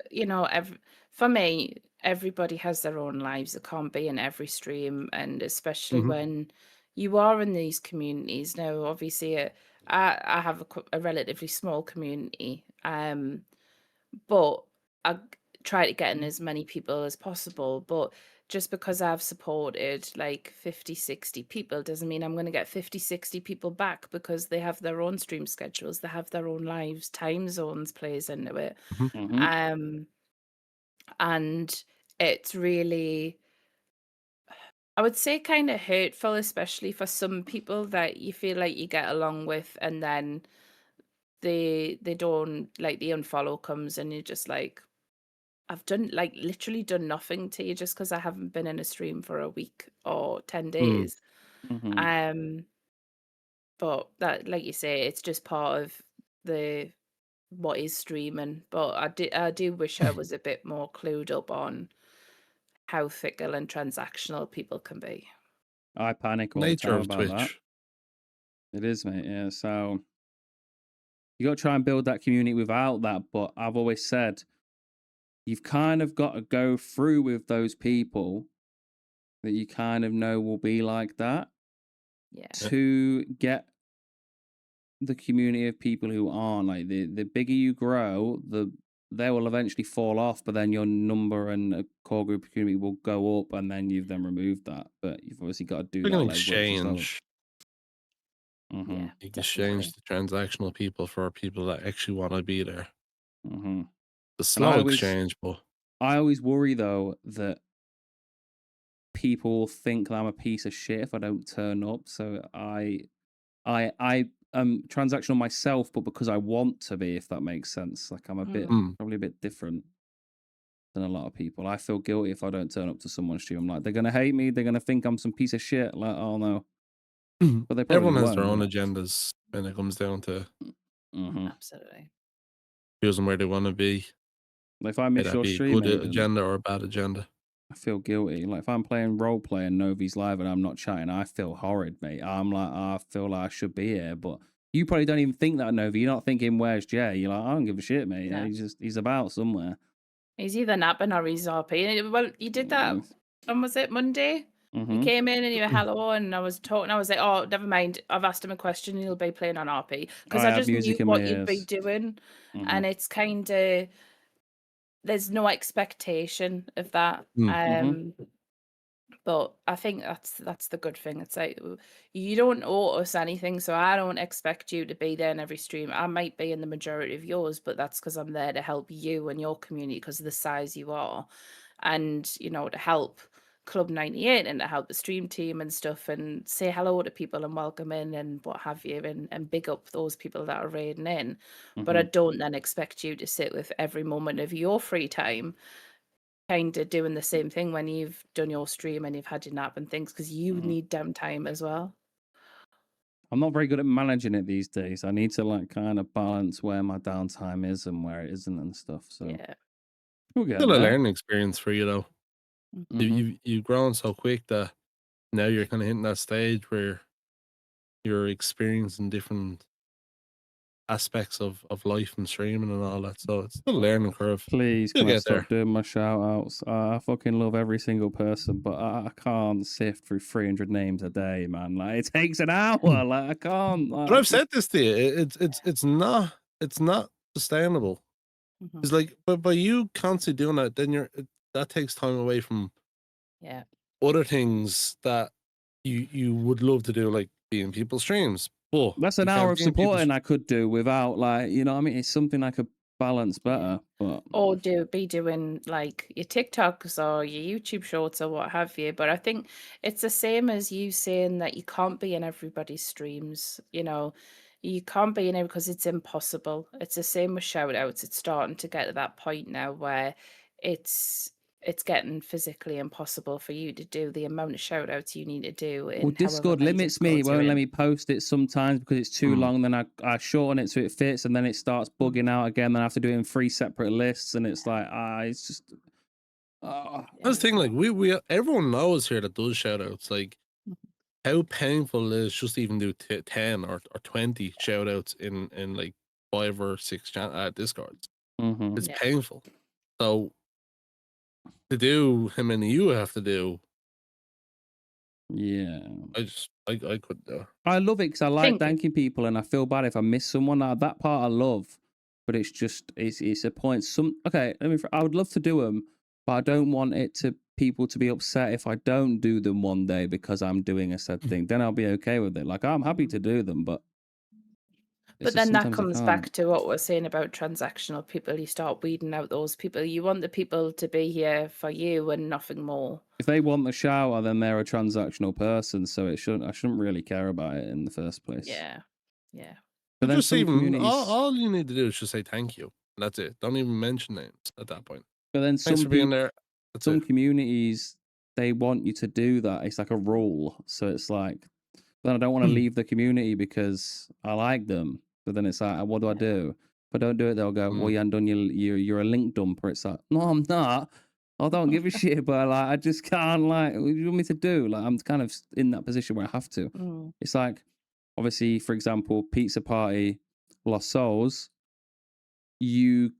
for me, everybody has their own lives. It can't be in every stream, and especially Mhm. when you are in these communities. Now, obviously, I have a relatively small community, but I try to get in as many people as possible. But just because I've supported like 50, 60 people doesn't mean I'm going to get 50, 60 people back, because they have their own stream schedules, they have their own lives, time zones plays into it. Mhm. Mhm. Um, and it's really, I would say, kind of hurtful, especially for some people that you feel like you get along with, and then they don't, like, the unfollow comes and you're just like, I've done, like, literally done nothing to you just because I haven't been in a stream for a week or 10 Mm. days. Mhm. Um, but that, like you say, it's just part of the what is streaming. But I do wish I was a bit more clued up on how fickle and transactional people can be. I panic all the Nature time of about that. Twitch. It is, mate. Yeah. So you got to try and build that community without that. But I've always said you've kind of got to go through with those people that you kind of know will be like that Yeah. Yeah. to get the community of people who aren't. Like the bigger you grow, they will eventually fall off, but then your number and a core group of community will go up, and then you've then removed that. But you've obviously got to do Like that an legwork yourself. exchange. Mm-hmm. Yeah, You exchange definitely. the transactional people for people that actually want to be there. Mm-hmm. The And slow exchange, but I always worry though that people think that I'm a piece of shit if I don't turn up. So I am transactional myself, but because I want to be, if that makes sense. Like I'm a bit Mm. mm, probably a bit different than a lot of people. I feel guilty if I don't turn up to someone's stream. I'm like, they're gonna hate me. They're gonna think I'm some piece of shit. Like, oh no, but they probably everyone has their won't. own But agendas when it comes down to mm-hmm. Absolutely. choosing where they want to be. If I May miss that your be a stream, good mate, then agenda or a bad agenda. I feel guilty. Like if I'm playing role play and Novi's live and I'm not chatting, I feel horrid, mate. I'm like, I feel like I should be here, but you probably don't even think that, Novi. You're not thinking, "Where's Jay?" You're like, I don't give a shit, mate. No. He's about somewhere. He's either napping or he's RP. Well, you did that. When was it? Monday? You Mm-hmm. came in and you were hello, and I was talking. I was like, oh, never mind. I've asked him a question. He'll be playing on RP, because I I have just knew music in my what you'd be ears. doing, Mm-hmm. and it's kind of, there's no expectation of that. Mm. Mm-hmm. But I think that's the good thing. It's like, you don't owe us anything, so I don't expect you to be there in every stream. I might be in the majority of yours, but that's because I'm there to help you and your community because of the size you are, and to help Club 98 and to help the stream team and stuff, and say hello to people and welcome in and what have you, and big up those people that are raiding in. But I Mm-hmm. don't then expect you to sit with every moment of your free time kind of doing the same thing when you've done your stream and you've had your nap and things, because you Mm-hmm. need downtime as well. I'm not very good at managing it these days. I need to like kind of balance where my downtime is and where it isn't and stuff. So Yeah. we'll get Still a there. learning experience for you though. Mm-hmm. You've grown so quick that now you're kind of hitting that stage where you're experiencing different aspects of life and streaming and all that. So it's still a learning curve. Please, You'll can I get there. stop doing my shout outs? I fucking love every single person, but I can't sift through 300 names a day, man. Like, it takes an hour. Like, I can't. Like, But I I've just, said this to you. It's not sustainable. Mhm. It's like, but by you constantly doing that, then that takes time away from Yeah. other things that you would love to do, like being people's streams. But that's you an hour can't of be in people's. supporting I could do without, like, you know what I mean? It's something I could balance Yeah. better, but Or be doing like your TikToks or your YouTube shorts or what have you. But I think it's the same as you saying that you can't be in everybody's streams. You can't be in it because it's impossible. It's the same with shout outs. It's starting to get to that point now where it's it's getting physically impossible for you to do the amount of shout outs you need to do well, in however Discord many limits me. It discords you're won't let in. me post it sometimes because it's too Mm. long. Then I shorten it so it fits, and then it starts bugging out again. Then I have to do it in 3 separate lists, and it's like, it's just, That's Yeah. the thing. Like we everyone knows here that does shout outs. Like Mhm. how painful it is just to even do 10 or 20 shout outs in like 5 or 6 discords. mhm. It's Yeah. painful. So to do how many you have to do, Yeah. I couldn't do. I love it because I like Think thanking people, and I feel bad if I miss someone. That part I love, but it's just it's a point. Okay, I would love to do them, but I don't want it to people to be upset if I don't do them one day because I'm doing a said thing. Then I'll be okay with it. Like, I'm happy to do them, but it's But just then that sometimes I comes can't. back to what we're saying about transactional people. You start weeding out those people. You want the people to be here for you and nothing more. If they want the shower, then they're a transactional person, so I shouldn't really care about it in the first place. Yeah. Yeah. But But then just some even communities, all you need to do is just say thank you. That's it. Don't even mention names at that point. but then Thanks some for being people. there. That's Some it. communities, they want you to do that. It's like a rule. So it's like, then I don't want to leave the community because I like them. But then it's like, what do I Yeah. do? If I don't do it, they'll go, well, Mm. you haven't done you're a link dumper. It's like, no, I'm not. I don't give a shit, but like, I just can't, like, what do you want me to do? Like, I'm kind of in that position where I have to. Mm. It's like, obviously, for example, Pizza Party, Lost Souls, you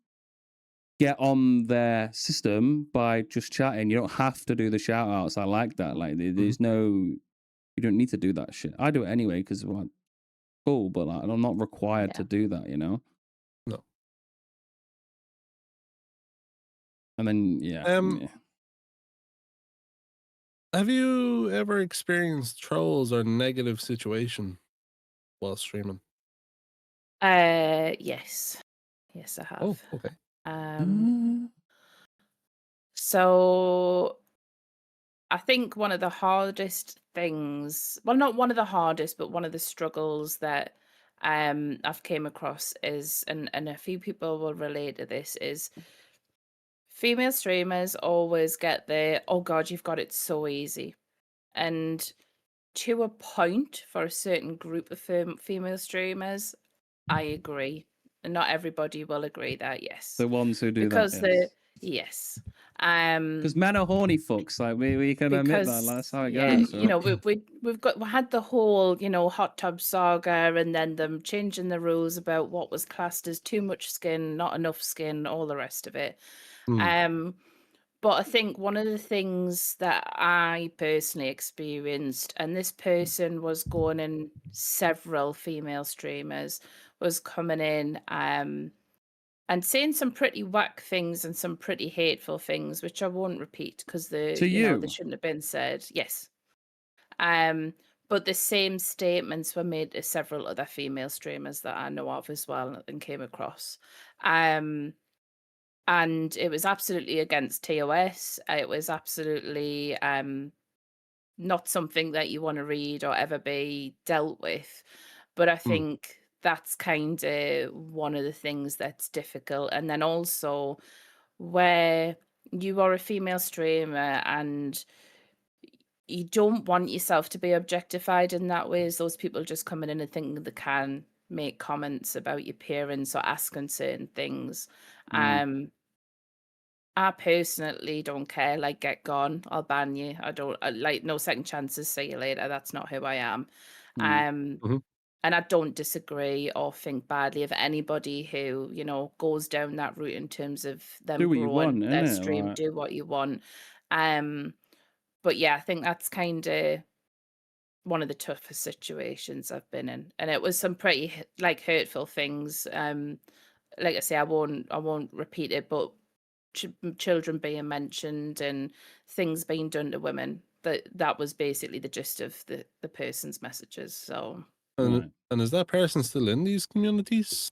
get on their system by just chatting. You don't have to do the shout outs. I like that. Like, Mhm. there's no, you don't need to do that shit. I do it anyway because, well, cool, but like, I'm not required Yeah. to do that, you know? No. And then, yeah. Um, have you ever experienced trolls or negative situation while streaming? Yes. Yes, I Oh, have. okay. Um so I think one of the hardest things, well, not one of the hardest, but one of the struggles that I've came across is, and a few people will relate to this, is female streamers always get the, oh God, you've got it so easy. And to a point, for a certain group of female streamers, I agree. And not everybody will agree that, yes. The ones who do that, Because yes. yes. Because men are horny fucks. Like, we can admit that. Like, Because that's how it yeah, goes, right? we had the whole, hot tub saga, and then them changing the rules about what was classed as too much skin, not enough skin, all the rest of it. Mm. Um, but I think one of the things that I personally experienced, and this person was going in several female streamers, was coming in and saying some pretty whack things and some pretty hateful things, which I won't repeat because To they you. shouldn't have been said. Yes. Um, but the same statements were made to several other female streamers that I know of as well and came across. Um, and it was absolutely against TOS. It was absolutely not something that you want to read or ever be dealt with. But I Mm. think that's kind of one of the things that's difficult. And then also where you are a female streamer and you don't want yourself to be objectified in that way, as those people just coming in and thinking they can make comments about your appearance or asking certain things. Mm, Um, I personally don't care. Like, get gone. I'll ban you. I don't like no second chances. See you later. That's not who I am. mm. Um, Mhm. And I don't disagree or think badly of anybody who, goes down that route in terms of them Do what you growing want, their innit? stream, Like, do what you want. Um, but yeah, I think that's kind of one of the toughest situations I've been in, and it was some pretty like hurtful things. Like I say, I won't repeat it, but children being mentioned and things being done to women. That was basically the gist of the person's messages. So right. And is that person still in these communities?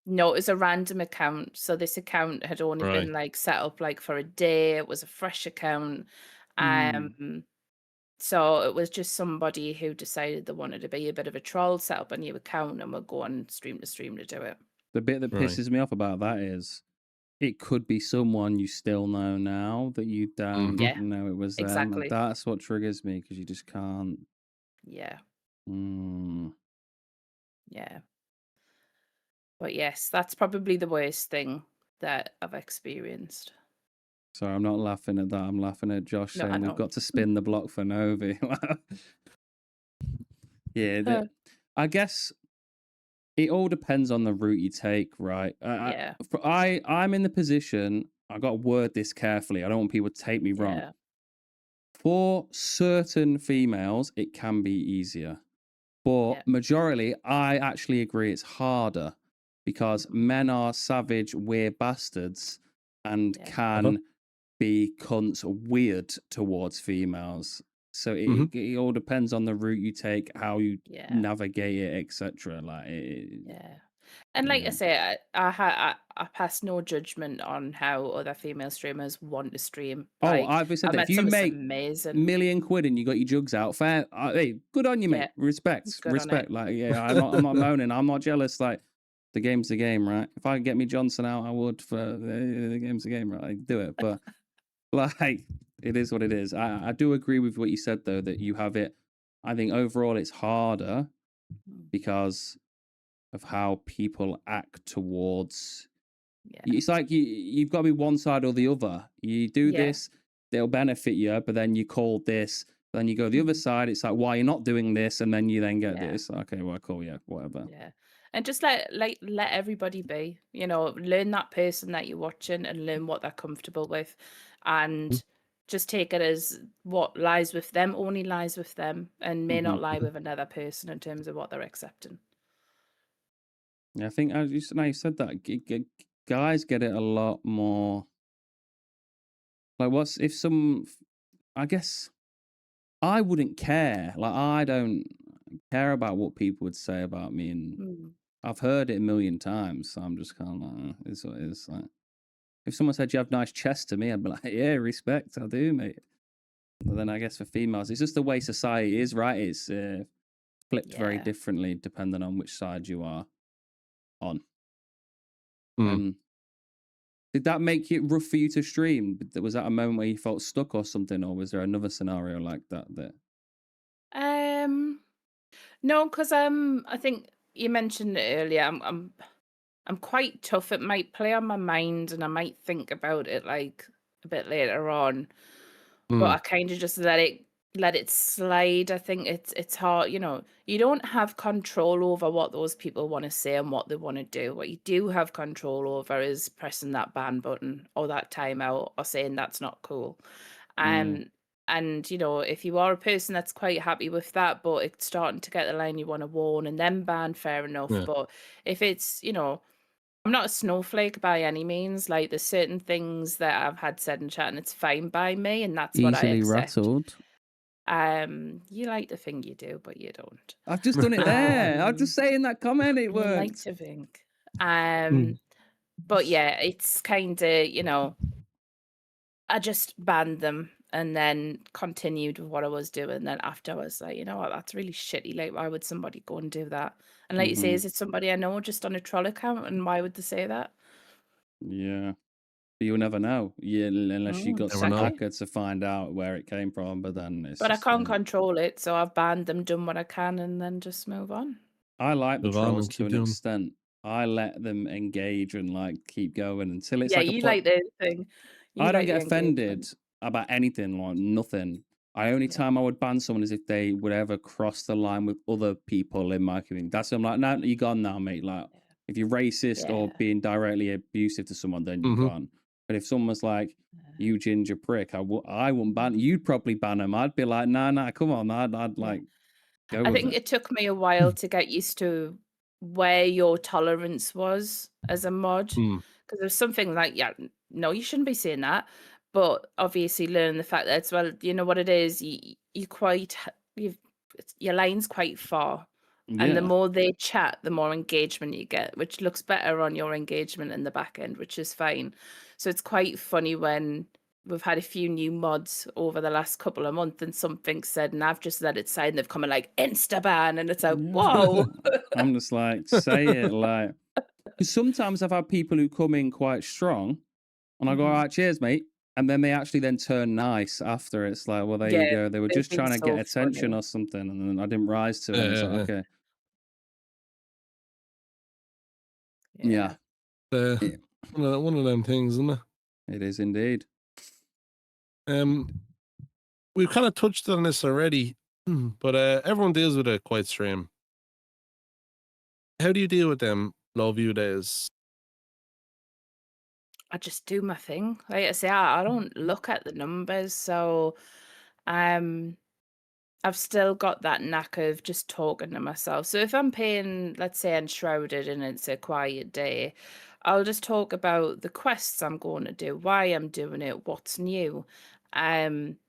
no, it was a random account. So this account had only Right. been like set up like for a day. It was a fresh account. Mm. Um, so it was just somebody who decided they wanted to be a bit of a troll, set up a new account, and would go on stream to stream to do it. The bit that Right. pisses me off about that is it could be someone you still know now that you don't Mhm. Yeah, know it was them. And exactly. that's what triggers me because you just can't. Yeah, Mm. yeah. But yes, that's probably the worst thing that I've experienced. Sorry, I'm not laughing at that. I'm laughing at Josh No, I saying we've know. got to spin the block for Novi. Yeah, Uh, I guess it all depends on the route you take, right? yeah, I'm in the position. I got to word this carefully. I don't want people to take me wrong. yeah, For certain females, it can be easier, but yeah, majority, I actually agree it's harder because mhm, men are savage, weird bastards and yeah, Uh-huh. can be cunts weird towards females. So Mhm. it all depends on the route you take, how you yeah. navigate it, etc. Yeah. And like I Yeah. say, I pass no judgment on how other female streamers want to stream. Oh, Like I've said I that if met you some make amazing. million quid and you got your jugs out, fair. Hey, good on you, Yeah, mate. Respect, good on it. respect. Like, yeah, I'm not moaning. I'm not jealous. Like, the game's the game, right? If I could get me Johnson out, I would. For the game's the game, right? I'd do it. But like, it is what it is. I do agree with what you said though, that you have it. I think overall it's harder Mm, because of how people act towards. yeah, It's like you've got to be one side or the other. You do yeah, this, they'll benefit you, but then you call this, then you go the other mhm, side. It's like, why you're not doing this, and then you then get yeah, this. Okay, well, cool, yeah, whatever. yeah. And just let everybody be. Learn that person that you're watching and learn what they're comfortable with, and just take it as what lies with them only lies with them, and may Hmm. not lie with another person in terms of what they're accepting. Yeah, I think as now you said that, guys get it a lot more. Like, what's if some? I guess I wouldn't care. Like, I don't care about what people would say about me, and Mm, I've heard it a million times. So I'm just kind of like, it's what it is. Like, if someone said you have nice chest to me, I'd be like, yeah, respect, I do, mate. But then I guess for females, it's just the way society is, right? It's flipped very yeah. differently depending on which side you are on. Mm. Um, did that make it rough for you to stream? Was that a moment where you felt stuck or something, or was there another scenario like that? Um, no, because I think you mentioned it earlier. I'm quite tough. It might play on my mind, and I might think about it like a bit later on. But Mm. I kind of just let it slide. I think it's hard. You don't have control over what those people want to say and what they want to do. What you do have control over is pressing that ban button or that timeout or saying that's not cool. Mm, Um, and if you are a person that's quite happy with that, but it's starting to get the line you want to warn and then ban, fair enough. Yeah. But if it's, I'm not a snowflake by any means. Like there's certain things that I've had said in chat and it's fine by me, and that's what I easily accept. rattled. You like to think you do, but you don't. I've just done it there. I'm Um, just saying that comment. It you like worked. to think. Mm. But yeah, it's kind of, I just banned them and then continued with what I was doing. Then after I was like, you know what, that's really shitty. Like, why would somebody go and do that? And like you say, Hmm. is it somebody I know just on a troll account? And why would they say that? Yeah. But you'll never know. Yeah, unless you got Never some know. Exactly. hacker to find out where it came from. But then it's But I just can't control it, so I've banned them, done what I can, and then just move on. I like the Move on trolls and to keep an doing. extent. I let them engage and like keep going until it's Yeah, like a you plot. like the thing. You I don't like get the offended engagement. about anything, like nothing. Only Yeah. time I would ban someone is if they would ever cross the line with other people in my community. That's I'm like, no, you're gone now, mate. Like, if you're racist or Yeah. being directly abusive to someone, then you're Mhm. gone. But if someone's like, Yeah. you ginger prick, I wouldn't ban. You'd probably ban them. I'd be like, nah, nah, come on. I'd Yeah. like go I with think it. it took me a while to get used to where your tolerance was as a mod, Mm. because there's something like, yeah, no, you shouldn't be saying that. But obviously, learn the fact that, well, you know what it is. You quite your line's quite far, and the Yeah, more they chat, the more engagement you get, which looks better on your engagement in the back end, which is fine. So it's quite funny when we've had a few new mods over the last couple of months and something said, and I've just let it slide, and they've come in like insta ban, and it's like, yeah. whoa. I'm just like, say it, like, because sometimes I've had people who come in quite strong, and I go, all Mhm. right, cheers, mate. And then they actually then turn nice after. It's like, well, there Yeah, you go. They were they've just been trying to get so attention funny. or something. And then I didn't rise to it. Yeah, And it's yeah, like, yeah. okay, Yeah. yeah, Uh, it, one of them things, isn't it? it is indeed. Um, we've kind of touched on this already, but everyone deals with it quite stream. How do you deal with them low view days? I just do my thing. Like I say, I don't look at the numbers, so um I've still got that knack of just talking to myself. So if I'm paying, let's say, Enshrouded and it's a quiet day, I'll just talk about the quests I'm going to do, why I'm doing it, what's new. Um,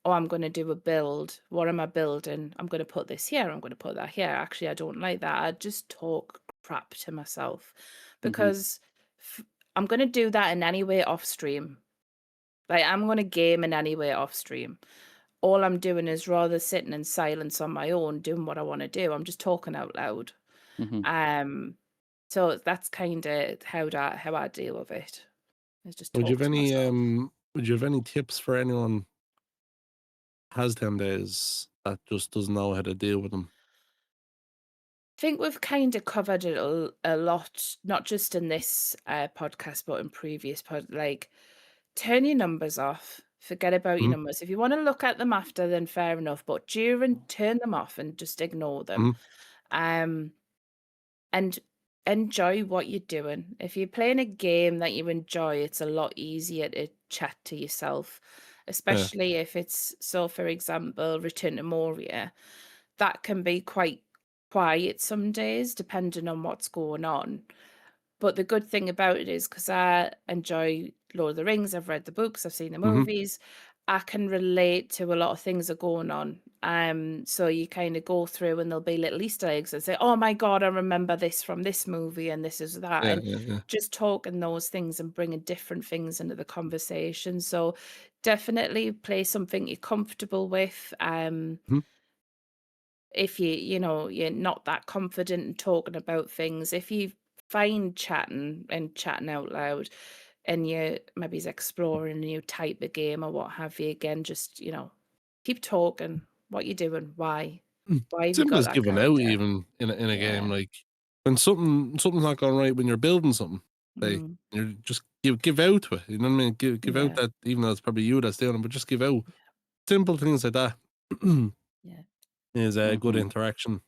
or I'm going to do a build. What am I building? I'm going to put this here. I'm going to put that here. Actually, I don't like that. I just talk crap to myself Hmm. because I'm going to do that in any way off stream. Like I'm going to game in any way off stream. All I'm doing is rather sitting in silence on my own, doing what I want to do. I'm just talking out loud. Hmm. Um, so that's kind of how I deal with it. Is just Would you have talk to any myself. would you have any tips for anyone has them days that just doesn't know how to deal with them? I think we've kind of covered it a lot, not just in this podcast, but in previous like turn your numbers off. Forget about your Mhm, numbers. If you want to look at them after, then fair enough. But during, turn them off and just ignore them. mhm, Um, and enjoy what you're doing. If you're playing a game that you enjoy, it's a lot easier to chat to yourself, yeah, especially if it's, so for example, Return to Moria. That can be quite quiet some days, depending on what's going on. But the good thing about it is because I enjoy Lord of the Rings, I've read the books, I've seen the mhm, movies, I can relate to a lot of things that are going on. So you kind of go through and there'll be little Easter eggs and say, oh my God, I remember this from this movie and this is that. yeah, And yeah, yeah. just talking those things and bringing different things into the conversation. So definitely play something you're comfortable with. Mhm, If you're not that confident in talking about things, if you find chatting out loud and you maybe is exploring a new type of game or what have you, again, just keep talking, what you doing, why have you Simple got as that giving out character. even in a game, Yeah. like, when something's not going right when you're building something, like, Mm, you're just give out to it, you know what I mean? Give out yeah. that even though it's probably you that's doing it, but just give out. Simple things like that Yeah. is a good Hmm. interaction,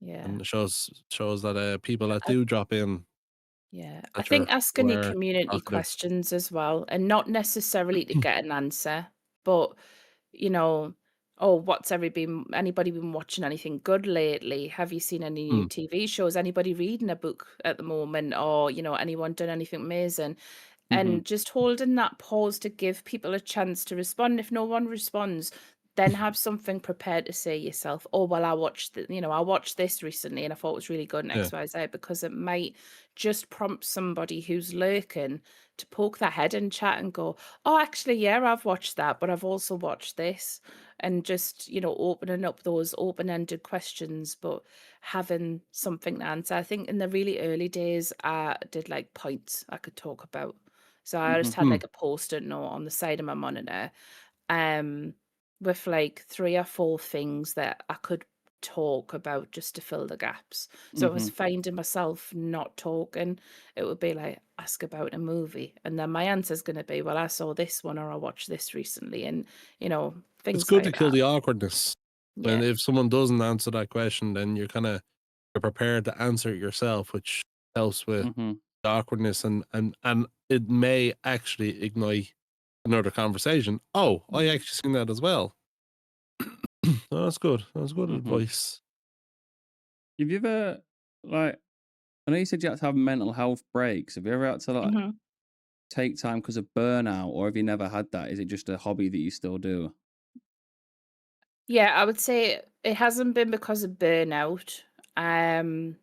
Yeah. and it shows that, people that I do drop in Yeah, I that think you asking your are community talkative. questions as well, and not necessarily to get an answer, but you know, oh, anybody been watching anything good lately? Have you seen any new Mm, TV shows? Anybody reading a book at the moment, or anyone done anything amazing? Hmm. And just holding that pause to give people a chance to respond. If no one responds, then have something prepared to say yourself. Oh, well, I watched this recently and I thought it was really good in yeah, XYZ, because it might just prompt somebody who's lurking to poke their head in chat and go, oh, actually, yeah, I've watched that, but I've also watched this. And just, opening up those open-ended questions, but having something to answer. I think in the really early days, I did like points I could talk about. So I Hmm. just had mm, like a post-it note on the side of my monitor, um, with like 3 or 4 things that I could talk about just to fill the gaps. So I was Mhm. finding myself not talking. It would be like, ask about a movie. And then my answer's going to be, well, I saw this one or I watched this recently. And, It's things good to like kill that. the awkwardness. When Yeah. if someone doesn't answer that question, then you're prepared to answer it yourself, which helps with Mhm. the awkwardness and it may actually ignite another conversation. Oh, I Mhm. actually seen that as well. Oh, that's good. That's good Mhm. advice. Have you ever like? I know you said you had to have mental health breaks. Have you ever had to Mhm. take time because of burnout, or have you never had that? Is it just a hobby that you still do? Yeah, I would say it hasn't been because of burnout. Um,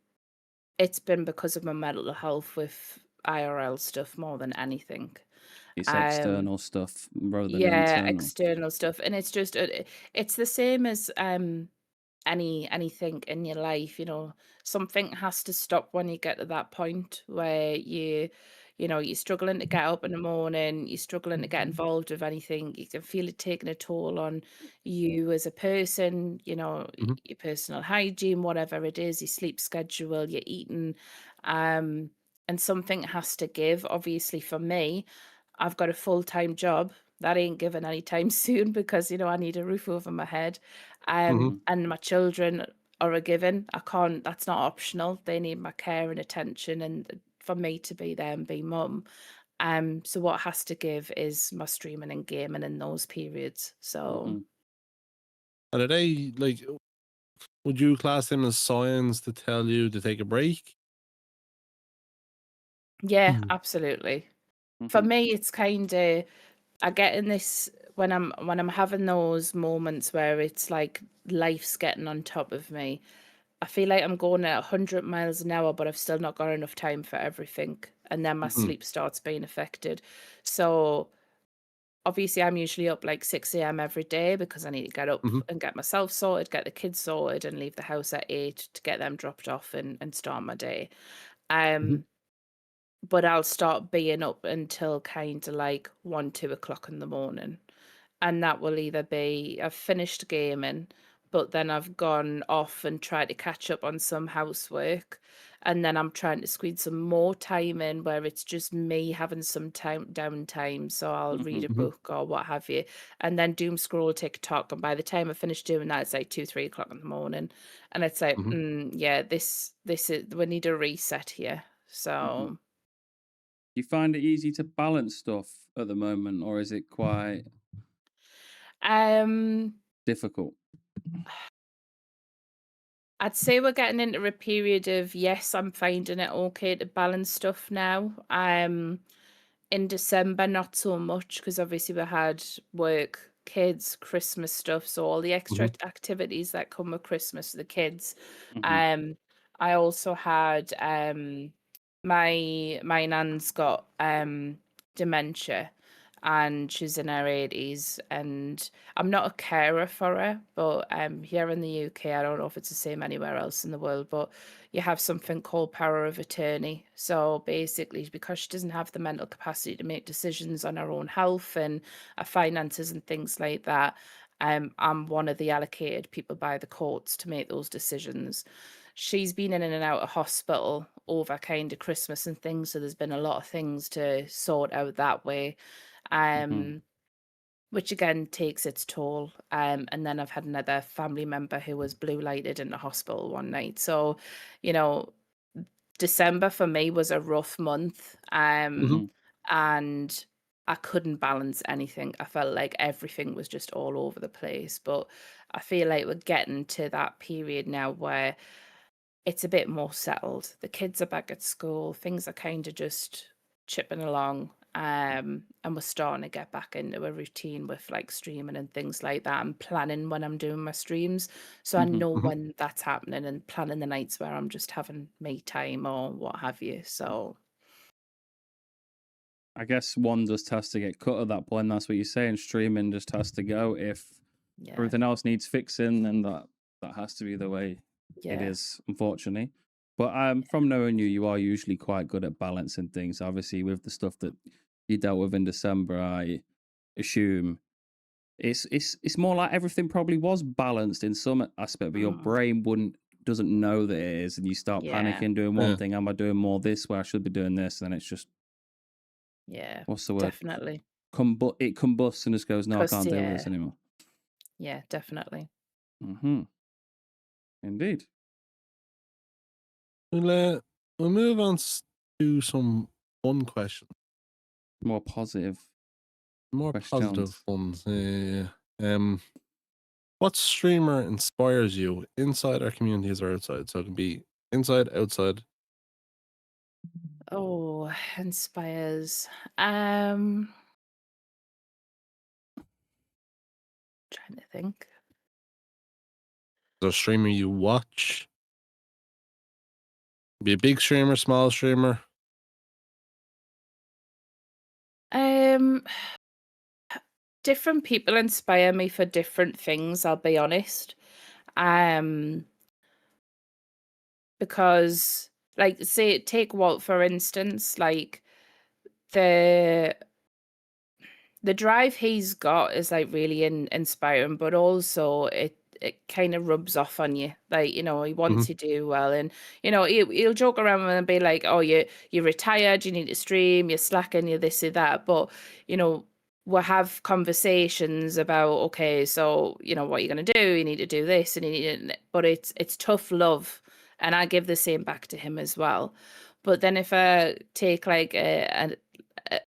it's been because of my mental health with IRL stuff more than anything. It's Um, external stuff rather than yeah, internal. external stuff, and it's just it's the same as anything in your life, something has to stop when you get to that point where you're struggling to get up in the morning, you're struggling to get involved with anything, you can feel it taking a toll on you as a person, Mhm, your personal hygiene, whatever it is, your sleep schedule, your eating, um and something has to give. Obviously for me, I've got a full-time job. That ain't given anytime soon because, I need a roof over my head. mhm. Mhm. And my children are a given. I can't, that's not optional. They need my care and attention and for me to be there and be mum. So what has to give is my streaming and gaming in those periods. So Mhm. And are they like? Would you class them as signs to tell you to take a break? yeah, Mhm, absolutely. For Mhm. me, it's kind of I get in this when I'm having those moments where it's like life's getting on top of me. I feel like I'm going at 100 miles an hour, but I've still not got enough time for everything. And then my mhm, sleep starts being affected. So obviously, I'm usually up like 6 a.m. every day because I need to get up mhm, and get myself sorted, get the kids sorted, and leave the house at 8 to get them dropped off and start my day. mhm, Um, but I'll start being up until kind of like 1, 2 o'clock in the morning. And that will either be I've finished gaming, but then I've gone off and tried to catch up on some housework. And then I'm trying to squeeze some more time in where it's just me having some time downtime. So I'll read Mhm. a mhm, book or what have you, and then doom scroll TikTok. And by the time I finish doing that, it's like 2, 3 o'clock in the morning. And it's like, mhm. yeah, this is we need a reset here. Mhm. So You find it easy to balance stuff at the moment, or is it quite um difficult? I'd say we're getting into a period of yes, I'm finding it okay to balance stuff now. In December, not so much because obviously we had work, kids, Christmas stuff, so all the extra Mhm, activities that come with Christmas for the kids. Mhm. Um, I also had my nan's got dementia and she's in her 80s and I'm not a carer for her, but here in the UK, I don't know if it's the same anywhere else in the world, but you have something called power of attorney. So basically, because she doesn't have the mental capacity to make decisions on her own health and her finances and things like that, I'm one of the allocated people by the courts to make those decisions. She's been in and out of hospital over kind of Christmas and things, so there's been a lot of things to sort out that way. Mhm. Um, which again takes its toll. And then I've had another family member who was blue lighted in the hospital one night. So, you know, December for me was a rough month. mhm, Mhm. And I couldn't balance anything. I felt like everything was just all over the place. But I feel like we're getting to that period now where it's a bit more settled. The kids are back at school. Things are kind of just chipping along. And we're starting to get back into a routine with like streaming and things like that and planning when I'm doing my streams. So I Mhm. know mhm. when that's happening and planning the nights where I'm just having me time or what have you. So I guess one just has to get cut at that point. That's what you're saying. Streaming just has to go. If yeah, everything else needs fixing, then that has to be the way it yeah, is, unfortunately. But from knowing you, you are usually quite good at balancing things. Obviously, with the stuff that you dealt with in December, I assume It's more like everything probably was balanced in some aspect, but your Mm, brain doesn't know that it is, and you start yeah, panicking doing one Yeah. thing. Am I doing more this where I should be doing this? And it's just yeah, what's the word? definitely. It combusts and just goes, no, I Cause can't deal with this yeah, anymore. yeah, definitely. Hmm. Indeed. We'll, we'll move on to some fun questions. More positive More positive questions. ones. What streamer inspires you inside our communities or outside? So it can be inside, outside. Oh, inspires. Um, trying to think. The streamer you watch. Be a big streamer, small streamer. Um, different people inspire me for different things, I'll be honest. Um, because like say take Walt for instance, like the the drive he's got is like really inspiring, but also it kind of rubs off on you. Like, you know, he Hmm. wants to do well, and you know, he'll joke around and be like, "Oh, you're retired, you need to stream, you're slacking, you're this, you're that." But you know, we'll have conversations about, okay, so you know, what you're gonna do? You need to do this, and you need to, but it's tough love, and I give the same back to him as well. But then if I take like a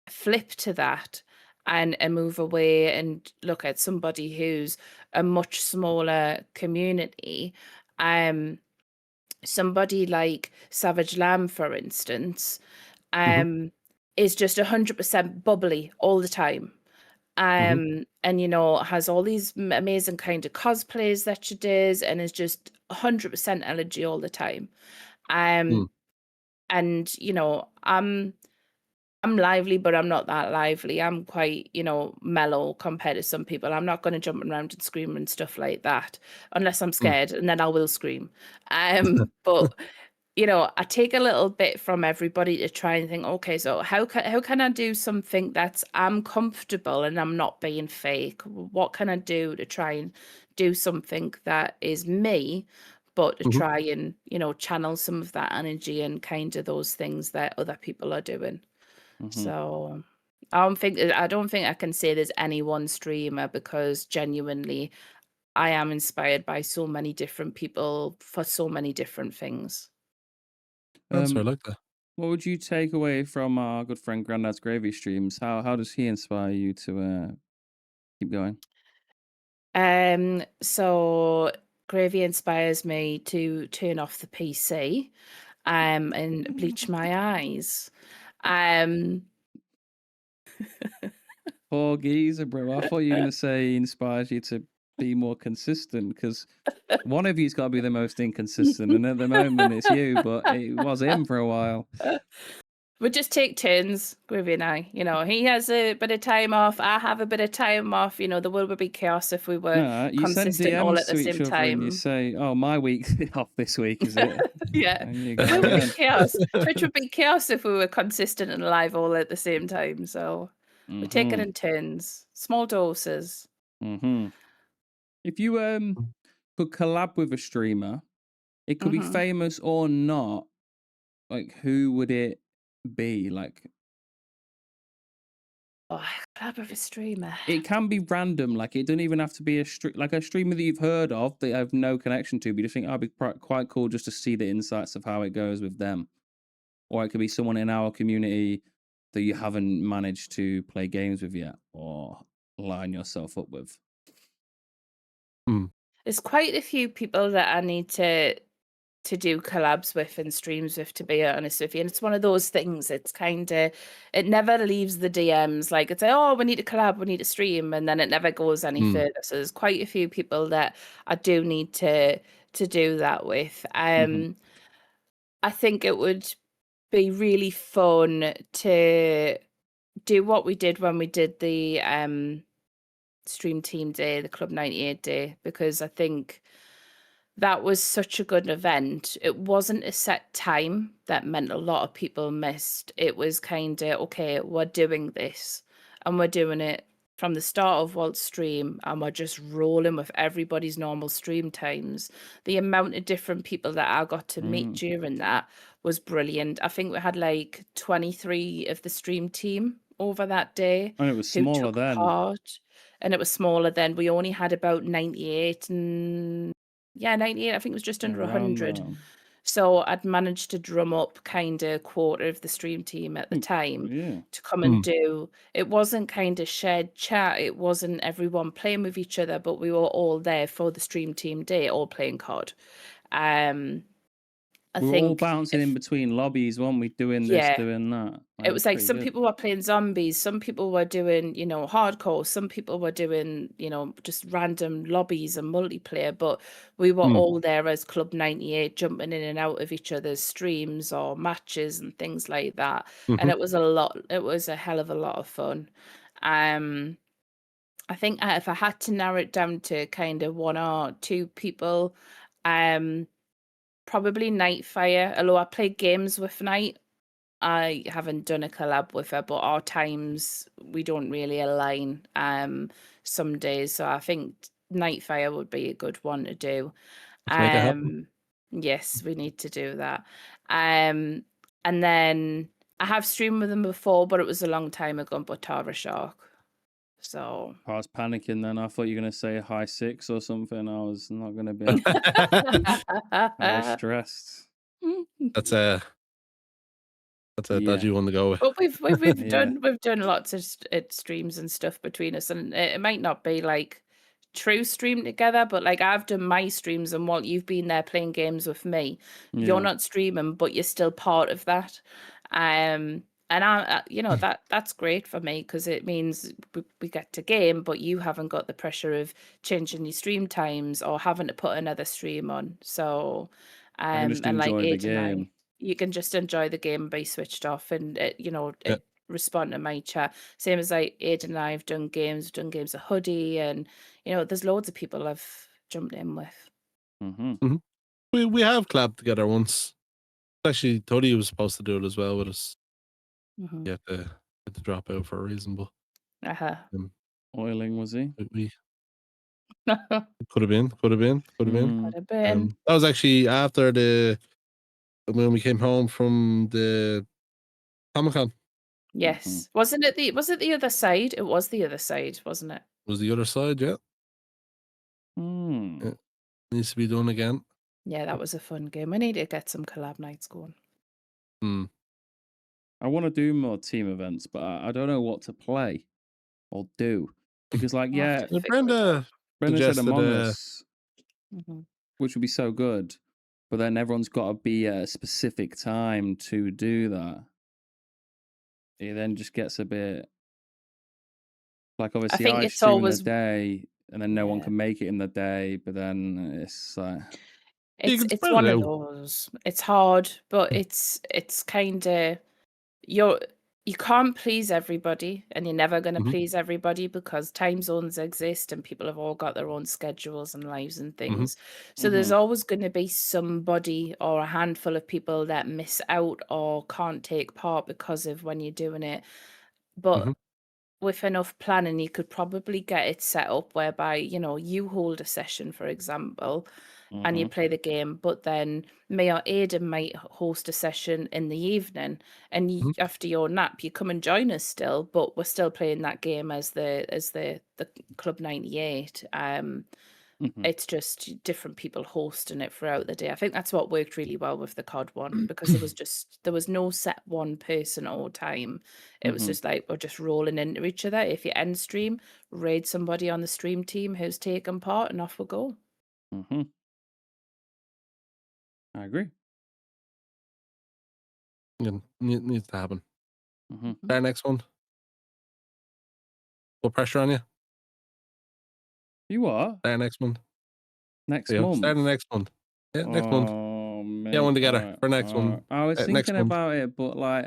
flip to that and move away and look at somebody who's a much smaller community, um somebody like Savage Lamb for instance, Hmm. um is just 100% bubbly all the time, Hmm. and you know, has all these amazing kind of cosplays that she does and is just 100% energy all the time. Mm. um and you know, I'm lively, but I'm not that lively. I'm quite, you know, mellow compared to some people. I'm not going to jump around and scream and stuff like that unless I'm Mm. scared, and then I will scream. But you know, I take a little bit from everybody to try and think, okay, so how can I do something that's I'm comfortable and I'm not being fake? What can I do to try and do something that is me, but to Mhm. try and, you know, channel some of that energy and kind of those things that other people are doing. Hmm. So I don't think I can say there's any one streamer, because genuinely I am inspired by so many different people for so many different things. Answer, I Um, like that. what would you take away from our good friend Grandad's Gravy streams? How does he inspire you to keep going? So Gravy inspires me to turn off the PC and bleach my eyes. Um Poor geezer, bro. I thought you were gonna say he inspires you to be more consistent because one of you's got to be the most inconsistent, and at the moment it's you, but it was him for a while. we just take turns, Gravy and I. You know, he has a bit of time off, I have a bit of time off. You know, there will be chaos if we were No, you send consistent all at DMs the to each same other and you time. say, "Oh, my week's off this week, is it?" Yeah, And you there go will be again. chaos. Twitch would be chaos if we were consistent and live all at the same time. So we take it Mhm. in turns, small doses. Mhm. If you could collab with a streamer, it could be Hmm. famous or not. Like, who would it be? Like, Oh, I collab with a streamer. it can be random. Like, it doesn't even have to be like a streamer that you've heard of that you have no connection to. But you just think, "Oh, it'd be quite cool just to see the insights of how it goes with them." Or it could be someone in our community that you haven't managed to play games with yet, or line yourself up with. Mm. There's quite a few people that I need to do collabs with and streams with, to be honest with you. And it's one of those things, it's kind of, it never leaves the DMs. Like, it's like, oh, we need to collab, we need to stream, and then it never goes any Mm. further. So there's quite a few people that I do need to do that with. Hmm. I think it would be really fun to do what we did when we did the Stream Team Day, the Club 98 Day, because I think that was such a good event. It wasn't a set time that meant a lot of people missed. It was kind of, okay, we're doing this and we're doing it from the start of Walt's stream and we're just rolling with everybody's normal stream times. The amount of different people that I got to meet during that was brilliant. I think we had like 23 of the stream team over that day And it was who smaller took then. part, and it was smaller then. We only had about 98 and 98. I think it was just under Around 100. there. So I'd managed to drum up kind of quarter of the stream team at the time Yeah. to come and do. It wasn't kind of shared chat. It wasn't everyone playing with each other, but we were all there for the stream team day, all playing COD. I We were all think bouncing in between lobbies, weren't we? Doing this, yeah, doing that. it Like, was it's like pretty some good. people were playing zombies, some people were doing, hardcore, some people were doing, just random lobbies and multiplayer, but we were all there as Club 98, jumping in and out of each other's streams or matches and things like that. And it was a hell of a lot of fun. I think if I had to narrow it down to kind of one or two people, probably Nightfire, although I play games with Night. I haven't done a collab with her, but our times we don't really align some days. So I think Nightfire would be a good one to do. Let's make it happen. Yes, we need to do that. And then I have streamed with them before, but it was a long time ago, but Tara Shark. So I was panicking then. I thought you were going to say high six or something. I was not going to be. I was stressed. That's a dodgy one to go with. But we've Yeah. done lots of streams and stuff between us, and it might not be like true stream together, but like I've done my streams, and while you've been there playing games with me, you're Yeah. not streaming, but you're still part of that. And that's great for me because it means we get to game, but you haven't got the pressure of changing your stream times or having to put another stream on. So, I can just and like enjoy the Aid and I, game. you can just enjoy the game and be switched off and Yeah. respond to my chat. Same as like Aid and I have done games of Hoodie, and there's loads of people I've jumped in with. Mm-hmm. We have collabed together once. Actually, Tony was supposed to do it as well with us. Mm-hmm. He had to drop out for a reason, but Oiling, was he? we could have been. Could have been. That was actually after when we came home from the Comic-Con. Yes. Was it the other side? It was the other side, wasn't it? Was the other side, yeah. Mm. Yeah. Needs to be done again. Yeah, that was a fun game. We need to get some collab nights going. I want to do more team events, but I don't know what to play or do. Because, like, We'll have yeah, to figure it out. Brenda said suggested, Among Us, Mhm. which would be so good, but then everyone's got to be at a specific time to do that. It then just gets a bit like, obviously, think I it's stream in the always day, and then no one yeah. can make it in the day, but then it's like, You can It's spread one it of out. those. It's hard, but it's kind of you can't please everybody, and you're never going to please everybody because time zones exist and people have all got their own schedules and lives and things. So there's always going to be somebody or a handful of people that miss out or can't take part because of when you're doing it. But with enough planning, you could probably get it set up whereby, you hold a session, for example, and you play the game, but then me or Aidan might host a session in the evening, and after your nap, you come and join us still, but we're still playing that game as the Club 98. It's just different people hosting it throughout the day. I think that's what worked really well with the COD one because there was no set one person all time. It was just like we're just rolling into each other. If you end stream, raid somebody on the stream team who's taken part, and off we go. I agree. Needs to happen. Mm-hmm. Our next one. Put pressure on you. You are? Our next month. Next Yeah, month? starting next month. Yeah, next month. Oh, mate. Get one together for next one. I was next thinking month. about it, but like,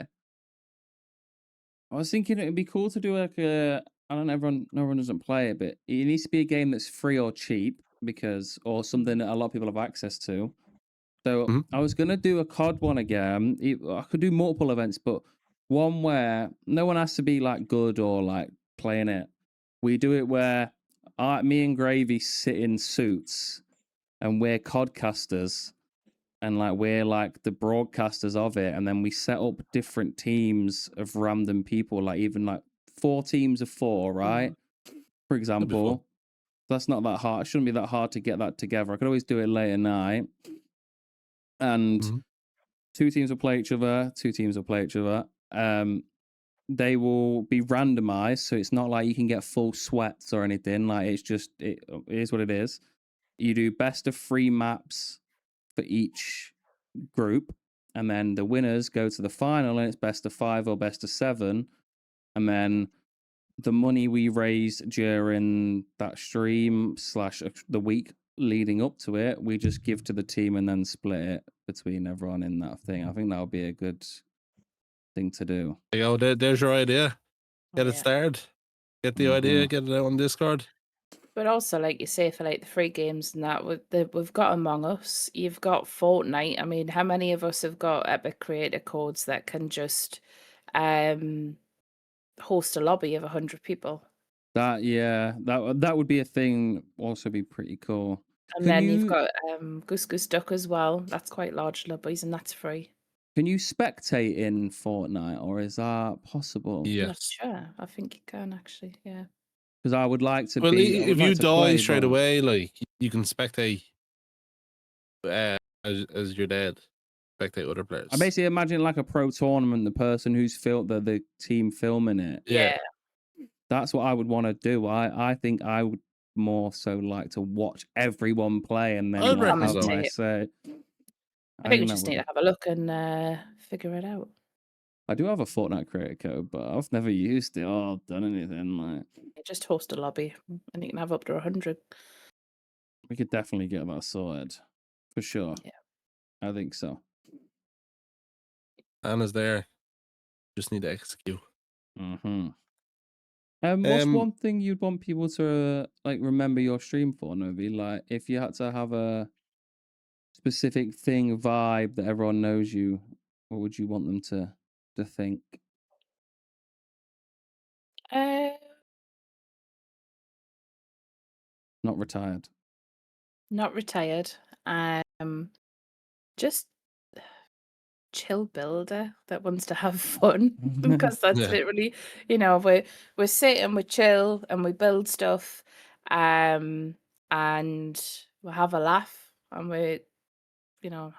I was thinking it'd be cool to do like a. I don't know, no one doesn't play it, but it needs to be a game that's free or cheap or something that a lot of people have access to. So I was gonna do a COD one again. I could do multiple events, but one where no one has to be like good or like playing it We do it where me and Gravy sit in suits and we're codcasters and like we're like the broadcasters of it, and then we set up different teams of random people, like even like 4 teams of 4, right? For That'd be fun. example. That's not that hard. It shouldn't be that hard to get that together. I could always do it late at night. And Mhm. 2 teams will play each other, 2 teams will play each other. They will be randomized, so it's not like you can get full sweats or anything. Like it's just it is what it is. You do best of 3 maps for each group, and then the winners go to the final, and it's best of 5 or best of 7, and then the money we raised during that stream / the week leading up to it, we just give to the team and then split it between everyone in that thing. I think that would be a good thing to do. There you go. There's your idea. Get it Yeah. started. Get the idea. Mhm. Get it out on Discord. But also, like you say, for like the free games and that, we've got Among Us, you've got Fortnite. I mean, how many of us have got Epic Creator Codes that can just host a lobby of 100 people? That would be a thing. Also, be pretty cool. And Can then you've you got Goose Goose Duck as well. That's quite large lobbies, and that's free. spectate in Fortnite, or is that possible? I'm not Yes. sure. I think you can actually. Yeah. Because I would like to Well, be. I would if you like to die play, straight but away, like you can spectate as you're dead. Spectate other players. I basically imagine like a pro tournament. The person who's the team filming it. Yeah. That's what I would want to do. I think I would more so like to watch everyone play and then I'd like reckon have so. my Commentate. say. I think we that just would. need to have a look and figure it out. I do have a Fortnite creator code, but I've never used it or done anything. Like You just host a lobby, and you can have up to 100. we could definitely get that sorted for sure. Yeah. I think so. Anna's there. Just need to execute. Mm-hmm. What's one thing you'd want people to like remember your stream for, Novi? Like, if you had to have a specific thing, vibe that everyone knows you, what would you want them to think? Uh, Not retired. Not retired. Just chill builder that wants to have fun, because that's Yeah. literally, we're sitting, we chill, and we build stuff, and we have a laugh, and we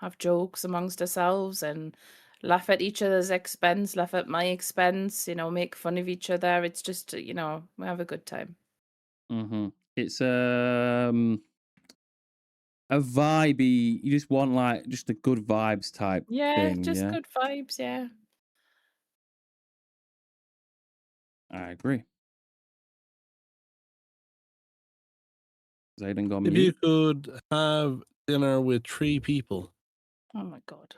have jokes amongst ourselves and laugh at each other's expense, laugh at my expense, make fun of each other. It's just, we have a good time. Mm-hmm. It's a vibey. You just want like just a good vibes type Yeah, thing. just Yeah, good vibes. Yeah. I agree. Zayden got If you mute. could have dinner with 3 people, Oh my God.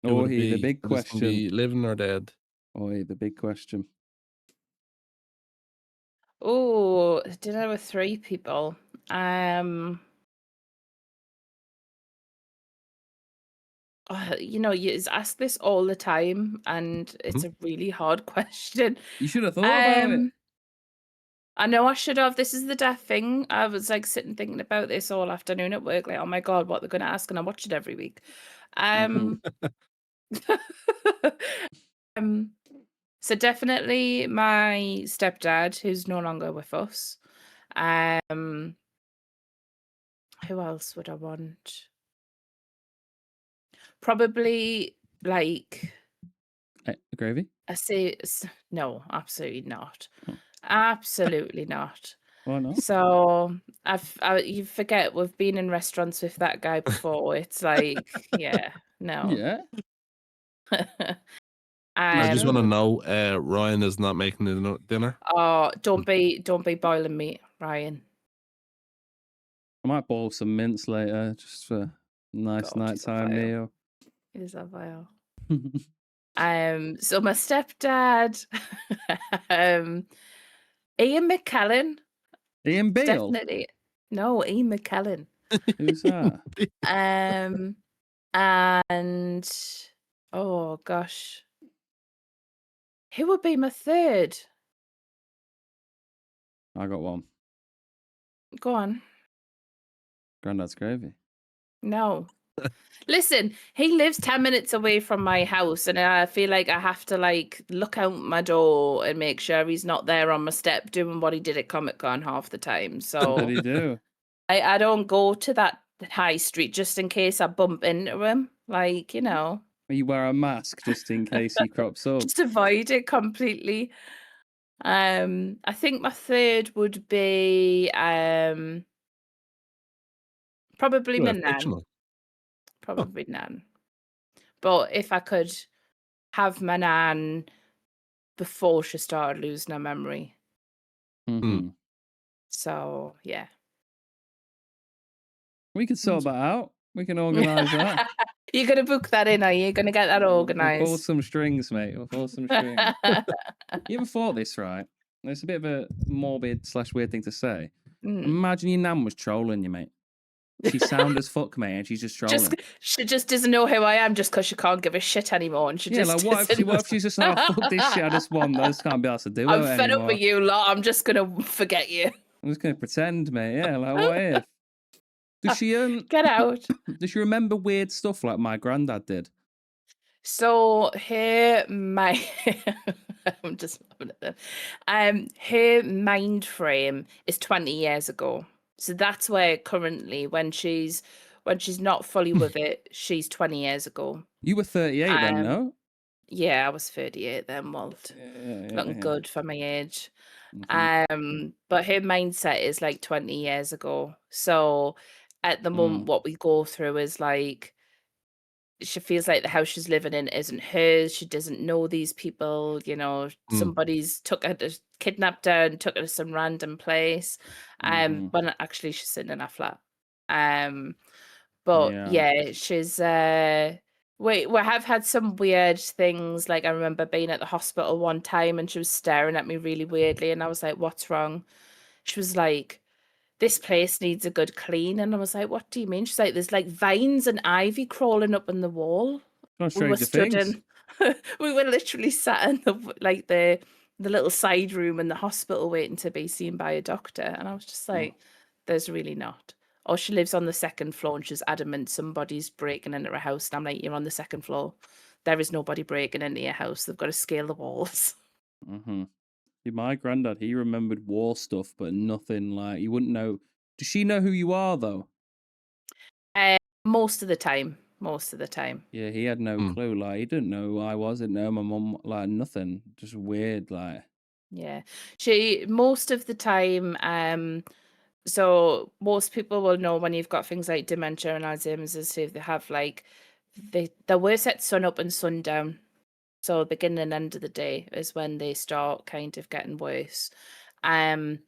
who would Oh, it the be? big This can question. be living or dead. Oh, the big question. Oh, dinner with 3 people. You ask this all the time, and it's a really hard question. You should have thought about it. I know I should have. This is the deaf thing. I was like sitting thinking about this all afternoon at work, like, oh my God, what they're going to ask, and I watch it every week. Mhm. Um, so definitely my stepdad, who's no longer with us. Who else would I want? Probably like Gravy? no, absolutely not. Oh. Absolutely not. Why not? So you forget we've been in restaurants with that guy before. It's like, yeah, no. Yeah. I just want to Um, know, Ryan is not making the dinner. oh, don't be boiling meat, Ryan. I might boil some mince later just for a nice God, he's a nighttime vile. meal. He's a vile. So my stepdad, Ian McKellen, Ian Beale? definitely. No, Ian McKellen. Who's that? And oh gosh, who would be my third? I got one. Go on. Grandad's gravy. No. Listen, he lives 10 minutes away from my house, and I feel like I have to like look out my door and make sure he's not there on my step doing what he did at Comic Con half the time. What did So he do? I don't go to that high street just in case I bump into him. Like, You wear a mask just in case he crops up. just avoid it completely. I think my third would be probably my Well, nan. fictional. Probably nan. But if I could have my nan before she started losing her memory. Mm-hmm. So, yeah. We can sort that out. We can organise that. You're going to book that in, are you? Going to get that We'll pull organised? some strings, mate. We'll pull some strings. You ever thought this, right? It's a bit of a morbid / weird thing to say. Mm. Imagine your nan was trolling you, mate. She's sound as fuck, mate, and she's just trolling. She just doesn't know who I am just because she can't give a shit anymore. And she Yeah, just like what if she's just like, oh, fuck this shit, I just can't be asked to do I'm it fed anymore. up with you lot. I'm just going to forget you. I'm just gonna pretend, mate. Yeah, like what if? Does she Get out. does she remember weird stuff like my granddad did? So I'm just laughing at them. Her mind frame is 20 years ago. So that's where currently when she's not fully with it, she's 20 years ago. You were 38 then, Um, no? Yeah, I was 38 then, Walt. Looking Yeah. good for my age. Mhm. But her mindset is like 20 years ago. So at the moment, what we go through is like she feels like the house she's living in isn't hers. She doesn't know these people. Somebody's kidnapped her and took her to some random place. But actually she's sitting in a flat. But Yeah. yeah, she's we have had some weird things. Like I remember being at the hospital one time and she was staring at me really weirdly, and I was like, "What's wrong?" She was like, "This place needs a good clean." And I was like, "What do you mean?" She's like, "There's like vines and ivy crawling up in the wall." Not We were Stranger Things. we were literally sat in the little side room in the hospital waiting to be seen by a doctor. And I was just like, there's really not. Or she lives on the second floor and she's adamant somebody's breaking into her house. And I'm like, you're on the second floor. There is nobody breaking into your house. They've got to scale the walls. Mm-hmm. See, my granddad, he remembered war stuff, but nothing like you wouldn't know. Does she know who you are though? Most of the time. Most of the time. Yeah, he had no clue. Like he didn't know who I was, didn't know my mum, like nothing. Just weird, like. Yeah. She most of the time, so most people will know when you've got things like dementia and Alzheimer's is if they have like the worst at sun up and sundown. So beginning and end of the day is when they start kind of getting worse. So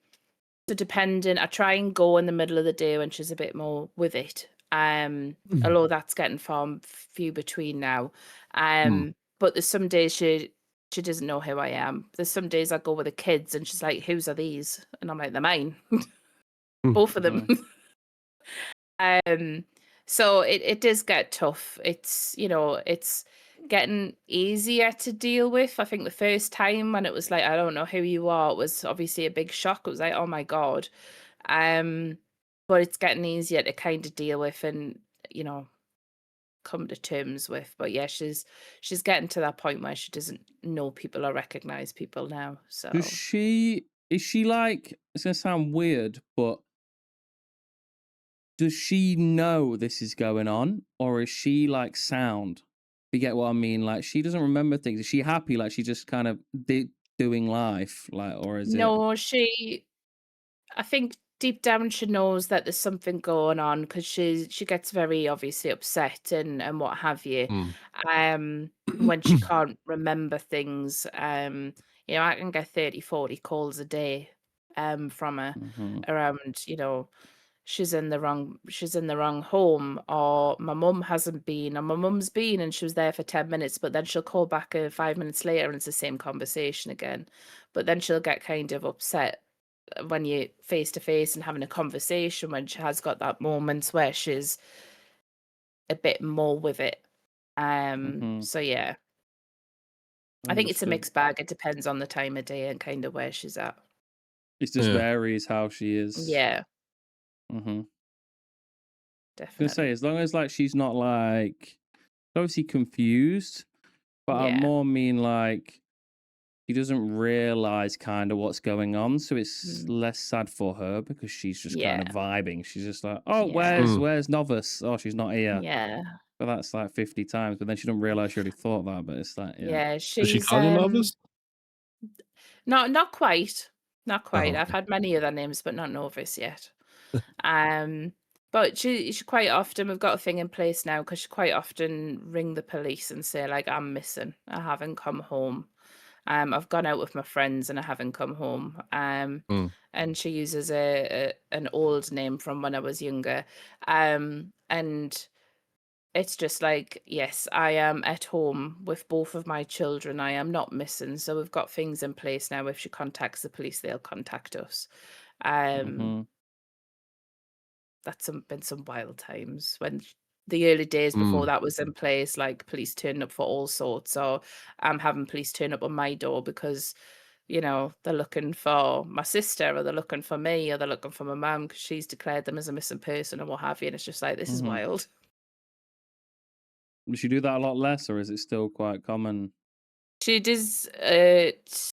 depending, I try and go in the middle of the day when she's a bit more with it. Although that's getting far and few between now. But there's some days she doesn't know who I am. There's some days I go with the kids and she's like, "Whose are these?" And I'm like, "They're mine." Both of them. So it does get tough. It's it's getting easier to deal with. I think the first time when it was like, I don't know who you are, it was obviously a big shock. It was like, oh my God. But it's getting easier to kind of deal with and, come to terms with. But yeah, she's getting to that point where she doesn't know people or recognize people now. So is she like, it's gonna sound weird, but does she know this is going on? Or is she like sound? You get what I mean? Like she doesn't remember things. Is she happy? Like she just kind of doing life? Like, or is it? no, I think deep down she knows that there's something going on because she gets very obviously upset and what have you. When she can't remember things. I can get 30, 40 calls a day from her around, she's in the wrong home, or my mum hasn't been, or my mum's been and she was there for 10 minutes, but then she'll call back 5 minutes later and it's the same conversation again. But then she'll get kind of upset when you're face to face and having a conversation when she has got that moments where she's a bit more with it. So yeah, I think it's a Understood. mixed bag. It depends on the time of day and kind of where she's at. It just Yeah. varies how she is. Yeah, Mm-hmm. Gonna say, definitely. as long as like she's not like obviously confused, but I Yeah. more mean like she doesn't realize kind of what's going on, so it's Mm. less sad for her because she's just kind of Yeah. vibing. She's just like, oh, Yeah. where's Novice? Oh, she's not here. Yeah. But that's like 50 times. But then she don't realize she already thought that. But it's like, yeah. Yeah. Does she She's call you novice? not quite. Not Oh, quite. I've okay. had many other names, but not Novice yet. Um, but she quite often, we've got a thing in place now because she quite often ring the police and say like, I'm missing. I haven't come home. I've gone out with my friends and I haven't come home. Mm. And she uses an old name from when I was younger. And it's just like, yes, I am at home with both of my children. I am not missing. So we've got things in place now. If she contacts the police, they'll contact us. Mm-hmm. That's been some wild times when the early days before Mm. that was in place, like police turning up for all sorts. So I'm having police turn up on my door because, they're looking for my sister or they're looking for me or they're looking for my mum because she's declared them as a missing person or what have you. And it's just like, this is Mm-hmm. wild. Does she do that a lot less, or is it still quite common? She does it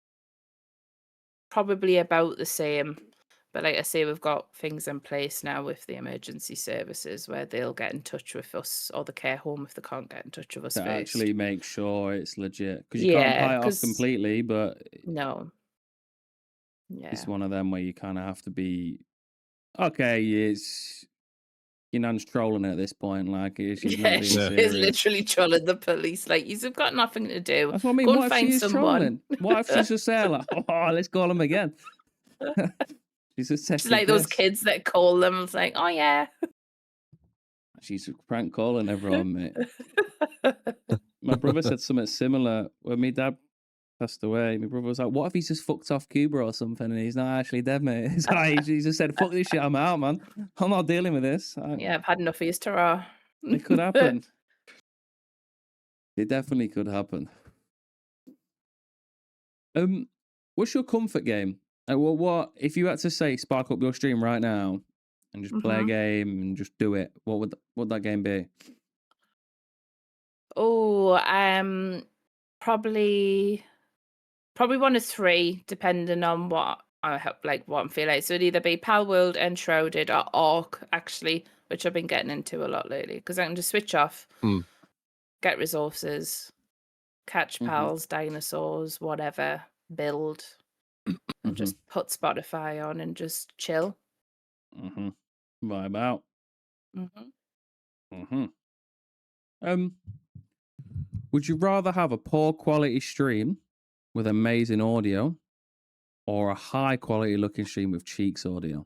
probably about the same. But like I say, we've got things in place now with the emergency services where they'll get in touch with us or the care home if they can't get in touch with us To first. actually make sure it's legit. Because you can't Yeah, pie it off because completely, but no, it's yeah. one of them where you kind of have to be, okay, it's your nan's trolling at this point. Like, she's not Yeah, being she Yeah. is serious. literally trolling the police. Like, you've got nothing to do. That's what I mean. Go and What if she find is someone. trolling? What if she's just there like, oh, let's call him again? She's just She's testing like those piss. kids that call them. It's like, oh yeah. She's prank calling everyone, mate. My brother said something similar when my dad passed away. My brother was like, what if he's just fucked off Cuba or something and he's not actually dead, mate? He's like, he just said, fuck this shit, I'm out, man. I'm not dealing with this. Yeah, I've had enough of his terror. It could happen. It definitely could happen. What's your comfort game? What if you had to say spark up your stream right now and just play a hmm game and just do it? What would that game be? Oh, probably one of three, depending on what what I'm feeling. So it'd either be Pal World, Enshrouded, or Ark, actually, which I've been getting into a lot lately because I can just switch off, Mm. get resources, catch Mm-hmm. pals, dinosaurs, whatever, build, and Mm-hmm. just put Spotify on and just chill. Mm-hmm. Vibe out. hmm Mm-hmm. Would you rather have a poor quality stream with amazing audio or a high quality looking stream with Cheeks audio?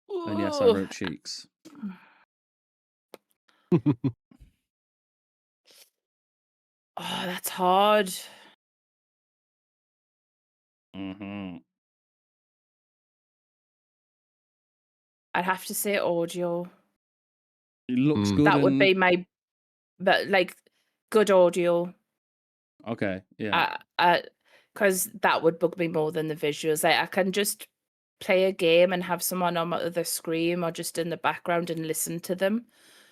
And yes, I Ooh. wrote Cheeks. Oh, that's hard. Mm-hmm. I'd have to say audio. It looks Mm. good That would and be my, but like good audio. okay, yeah. Because that would bug me more than the visuals. Like I can just play a game and have someone on my other screen or just in the background and listen to them.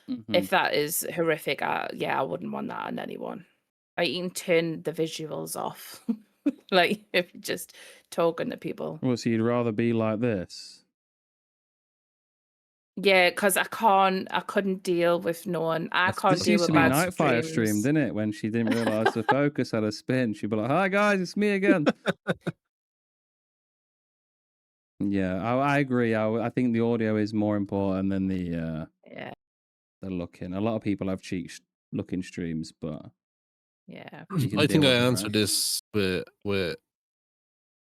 Mm-hmm. If that is horrific, I wouldn't want that on anyone. Like you can turn the visuals off. Like if you're just talking to people. Well, so you'd rather be like this? Yeah, because I couldn't deal with no one. I can't This deal used to with be bad Nightfire stream, streams. didn't it? When she didn't realize the focus had a spin, she'd be like, "Hi guys, it's me again." Yeah, I agree. I think the audio is more important than the Yeah, looking. A lot of people have looking streams, but yeah. you can I deal think I with the answered rest. this with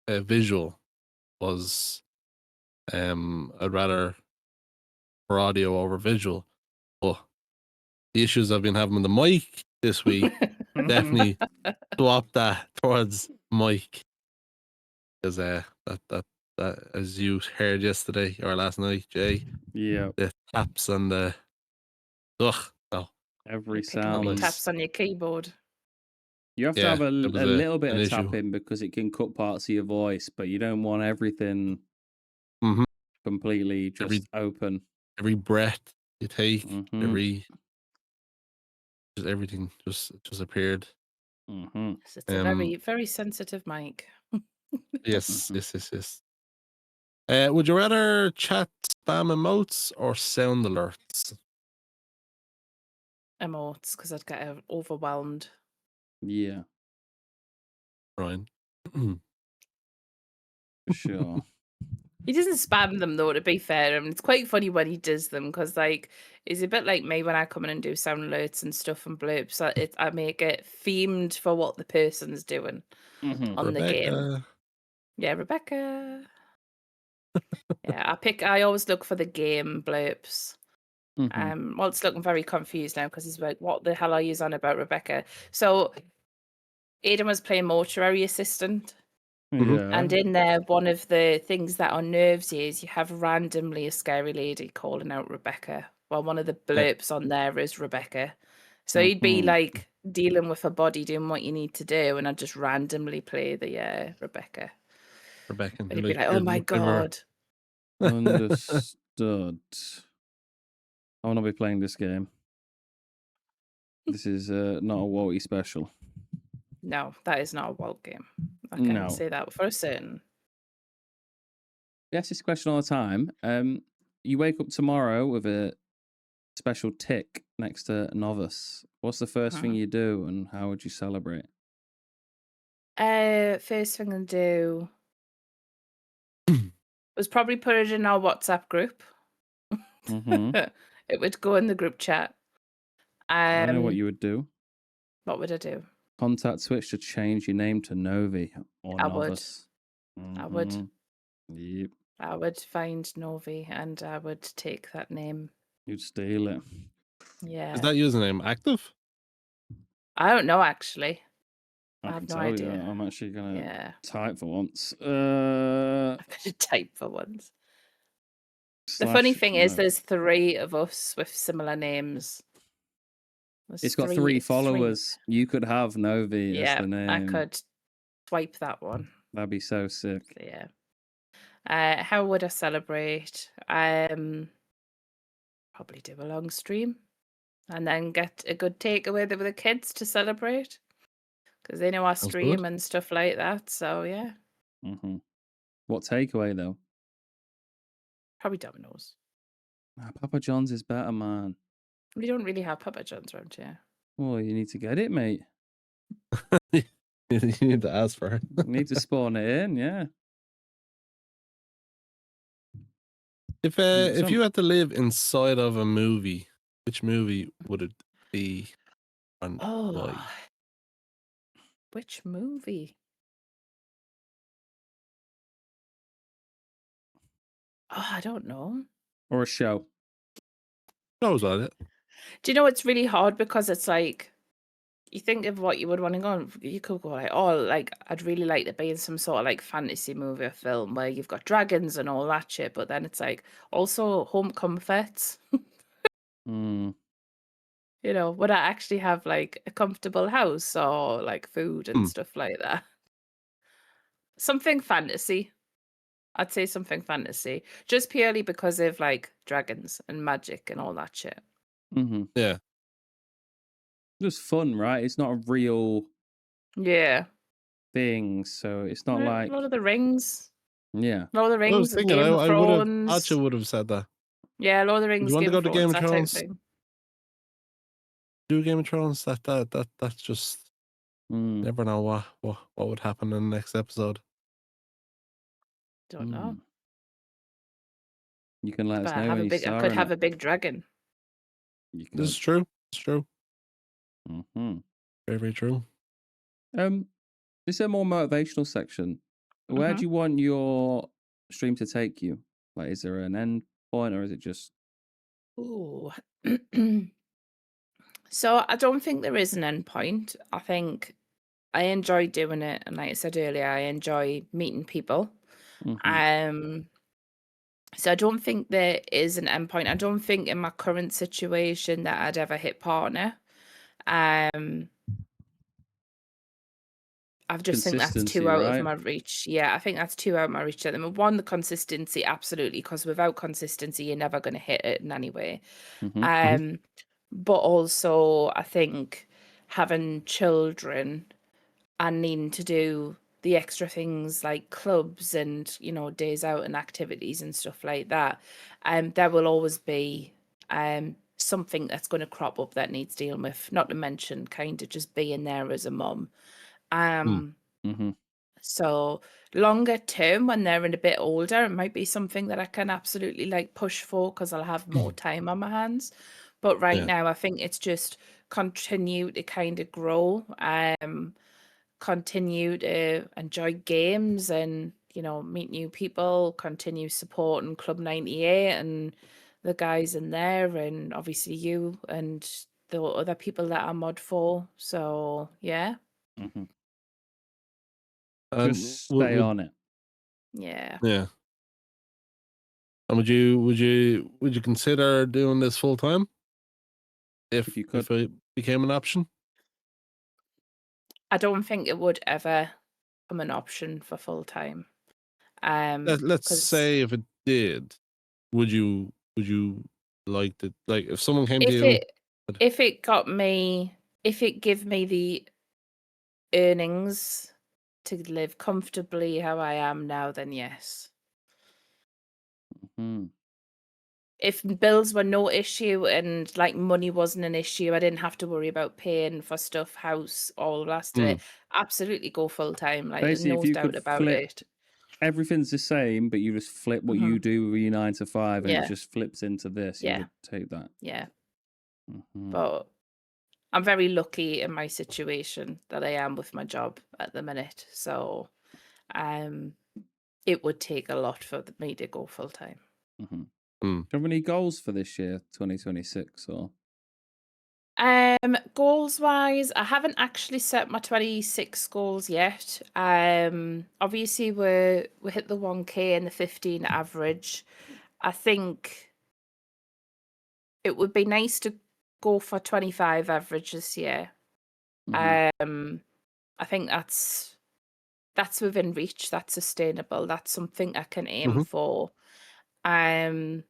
a visual was I'd rather for audio over visual. But the issues I've been having with the mic this week definitely swap that towards mic. Because that as you heard yesterday or last night, Jay, Yeah, the taps and the no. every You're picking up sound. taps on your keyboard. You have to Yeah, have a it was little bit an of issue. tapping because it can cut parts of your voice, but you don't want everything Mhm. completely Every just open. every breath you take, Mhm. just everything just appeared. Mhm. So it's a Um, very, very sensitive mic. yes, Mhm. yes, yes, yes. Would you rather chat spam emotes or sound alerts? Emotes, because I'd get overwhelmed. Yeah, Ryan. for sure. He doesn't spam them though, to be fair. And it's quite funny when he does them because, like, he's a bit like me when I come in and do sound alerts and stuff and blurps. I make it themed for what the person's doing Mhm. on the game. Rebecca. Yeah, Rebecca. Yeah, I always look for the game blurps. Mhm. Well, it's looking very confused now because he's like, "What the hell are you on about, Rebecca?" So Aidan was playing mortuary assistant. Mhm. And Yeah. in there, one of the things that unnerves you is you have randomly a scary lady calling out Rebecca. Well, one of the Yeah, blurps on there is Rebecca. So you'd be Mhm. like dealing with a body doing what you need to do, and I'd just randomly play the Rebecca. Rebecca. And You're you'd be like, like, oh you're my looking over. God. Understood. I want to be playing this game. This is not a Walty special. No, that is not a Walt game. I can No. say that for a certain. Yes, this question all the time. You wake up tomorrow with a special tick next to novice. What's the first thing Mhm. you do, and how would you celebrate? First thing I'd do was probably put it in our WhatsApp group. Mhm. It would go in the group chat. I know what Um, you would do. what would I do? Contact switch to change your name to Novi or I would. Novice. I would. Yep. I would find Novi and I would take that name. You'd steal it. Is Yeah. that username active? I don't know actually. I I can have no tell you. idea. I'm actually gonna Yeah. type for once. I'm gonna type for once. The funny Slash thing is no. there's 3 of us with similar names. There's It's got 3 3. followers. You could have Novi as Yeah, the I name. could swipe that one. That'd be so So sick. yeah. How would I celebrate? Probably do a long stream and then get a good takeaway with the kids to celebrate. Because they know I Sounds good. stream and stuff like that, so yeah, Hmm. What takeaway though? probably Domino's. Papa John's is better, man. We don't really have Papa John's around here. Well, you need to get it, mate. You need to ask for it. You need to spawn it in, yeah. If Some you had to live inside of a movie, which movie would it be and why? Oh, which movie? Oh, I don't know. or a show. That was about it. Do you know it's really hard because it's like you think of what you would want to go on. You could go like, oh, like I'd really like to be in some sort of like fantasy movie or film where you've got dragons and all that shit. But then it's like also home comforts. Mm, You know, would I actually have like a comfortable house or like food and Hmm. stuff like that? Something fantasy. I'd say something fantasy. Just purely because of like dragons and magic and all that shit. hmm. Yeah. Just fun, right? It's not a real Yeah. thing, so it's not Lord like of the Rings. yeah. Lord of the What I was Rings and thinking, Game of I would have thought Thrones. you would have said that. Yeah, Lord of the Would you Rings, want to Game go of to Game Thrones, of that type of Thrones? thing. Do Game of Thrones? That's just Mm, never know what would happen in the next episode. Don't know. mm. You can let But us know when you I star could in have it. a big dragon. You This is could. true. It's true. Hmm. Very, very true. This is a more motivational section. Where do Hmm. you want your stream to take you? Like, is there an end point, or is it just? Ooh. So I don't think there is an end point. I think I enjoy doing it, and like I said earlier, I enjoy meeting people. Hmm. Um, so I don't think there is an end point. I don't think in my current situation that I'd ever hit partner. Um, I just think that's Consistency, too out of right? my reach. Yeah, I think that's too out of my reach at the moment. One, the consistency, absolutely, because without consistency, you're never going to hit it in any way. Mm-hmm. Mhm. Um, but also, I think having children and needing to do the extra things like clubs and, you know, days out and activities and stuff like that, there will always be something that's going to crop up that needs dealing with, not to mention kind of just being there as a mum. Mm. Mm-hmm. So longer term, when they're a bit older, it might be something that I can absolutely like push for because I'll have more time on my hands. But right Yeah. now, I think it's just continue to kind of grow, continue to enjoy games and, you know, meet new people, continue supporting Club 98 and the guys in there, and obviously you and the other people that I mod for. So yeah, Mm-hmm. And Just stay would on it yeah. yeah. And would you consider doing this full time if you could. if it became an option? I don't think it would ever become an option for full time. Let's Because say if it did, would you like to, like, if someone came to if you? it if it got me if it give me the earnings to live comfortably how I am now, then yes. Mm-hmm. If bills were no issue and like money wasn't an issue, I didn't have to worry about paying for stuff, house, all the rest of Mm. it. Absolutely go full time. Like there's Basically, if no you could doubt about flip, it. everything's the same, but you just flip what Hmm. you do with your 9 to 5, and it Yeah, just flips into this. You yeah, would take that. yeah. Mm-hmm. But I'm very lucky in my situation that I am with my job at the minute. So um it would take a lot for me to go full time. Mm-hmm. Mm. Do you have any goals for this year, 2026, or? Goals wise, I haven't actually set my 26 goals yet. Obviously we hit the 1K and the 15 average. I think it would be nice to go for 25 average this year. Mm-hmm. I think that's within reach, that's sustainable, that's something I can aim Mhm. for. Um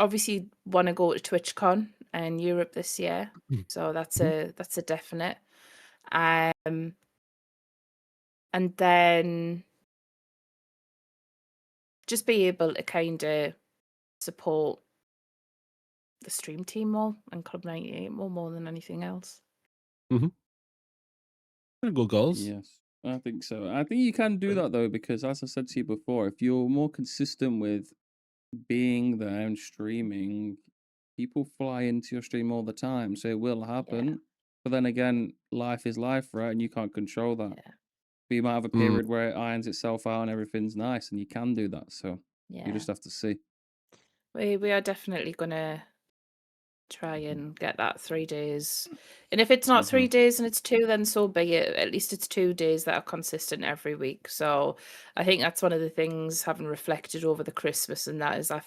Obviously want to go to TwitchCon in Europe this year. Mm. So Mhm. that's a definite. Um and then just be able to kind of support the stream team more and Club 98 more than anything else. Mhm. They're good goals. Yes, I think so. I think you can do that though, because as I said to you before, if you're more consistent with being there and streaming, people fly into your stream all the time, so it will Yeah, happen. But then again, life is life, right? And you can't control that. yeah, But you might have a Mm. period where it irons itself out and everything's nice, and you can do that. So you yeah. just have to see. We are definitely gonna try and get that 3 days. And if it's not Mm-hmm. 3 days and it's two, then so be it. At least it's 2 days that are consistent every week. So I think that's one of the things, having reflected over the Christmas and that, is I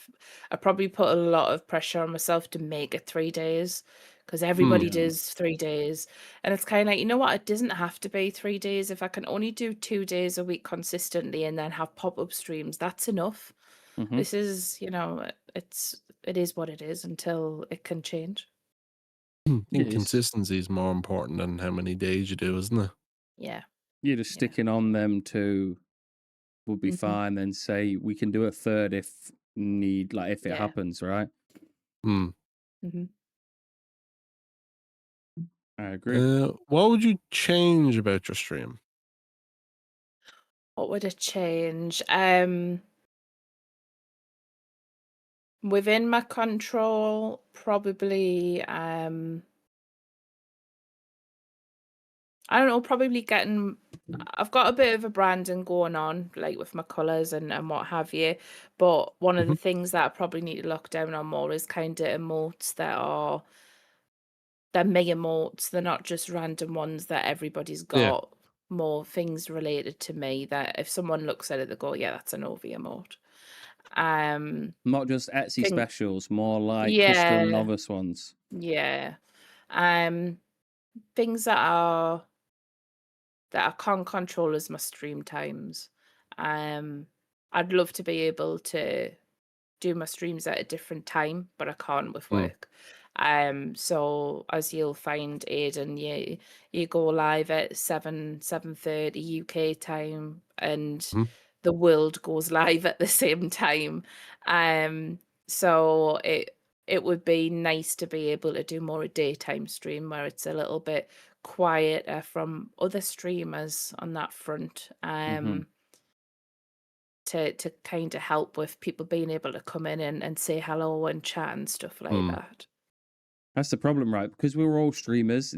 probably put a lot of pressure on myself to make it 3 days because Mm. everybody Yeah. does 3 days. And it's kind of like, you know what? It doesn't have to be 3 days. If I can only do 2 days a week consistently and then have pop-up streams, that's enough. Mm-hmm. This is, you know, it is what it is until it can change. I It think is. consistency is more important than how many days you do, isn't it? Yeah. You're just Yeah. sticking on them to will be Hmm. fine. Then say we can do a third if need, like if it Yeah. happens, right? Mm. Hmm. I agree. What would you change about your stream? What would it change? Within my control, probably I don't know, probably getting I've got a bit of a branding going on, like with my colours and what have you. But one of the Mhm. things that I probably need to lock down on more is kind of emotes they're me emotes. They're not just random ones that everybody's Yeah. got. More things related to me that if someone looks at it, they go, "Yeah, that's an Ovi emote." Um, Not just Etsy think, specials, more like custom yeah, novice ones. yeah. Um, Things that are that I can't control is my stream times. I'd love to be able to do my streams at a different time, but I can't with Mm. work. So as you'll find, Aidan, you go live at 7:30 UK time, and Mhm. the world goes live at the same time. So it would be nice to be able to do more a daytime stream where it's a little bit quieter from other streamers on that front. Mhm. To kind of help with people being able to come in and say hello and chat and stuff like Mm. that. That's the problem, right? Because we're all streamers,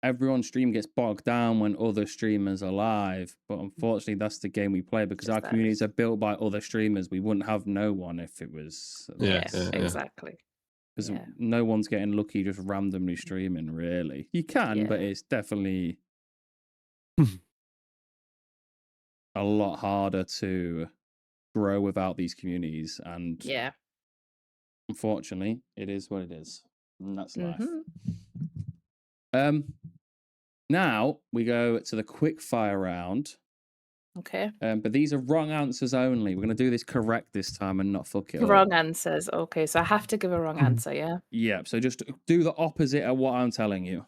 everyone's stream gets bogged down when other streamers are live. But unfortunately, that's the game we play because Just our that. communities are built by other streamers. We wouldn't have no one if it was Yeah, less. Exactly. Because Yeah. no one's getting lucky just randomly streaming, really. You can, but Yeah. it's definitely a lot harder to grow without these communities. And Yeah. unfortunately, it is what it is. And that's life. Mm-hmm. Now we go to the quick fire round. Okay. But these are wrong answers only. We're going to do this correct this time and not fuck it up. Wrong answers. Okay, so I have to give a wrong answer, yeah? Yeah, so just do the opposite of what I'm telling you.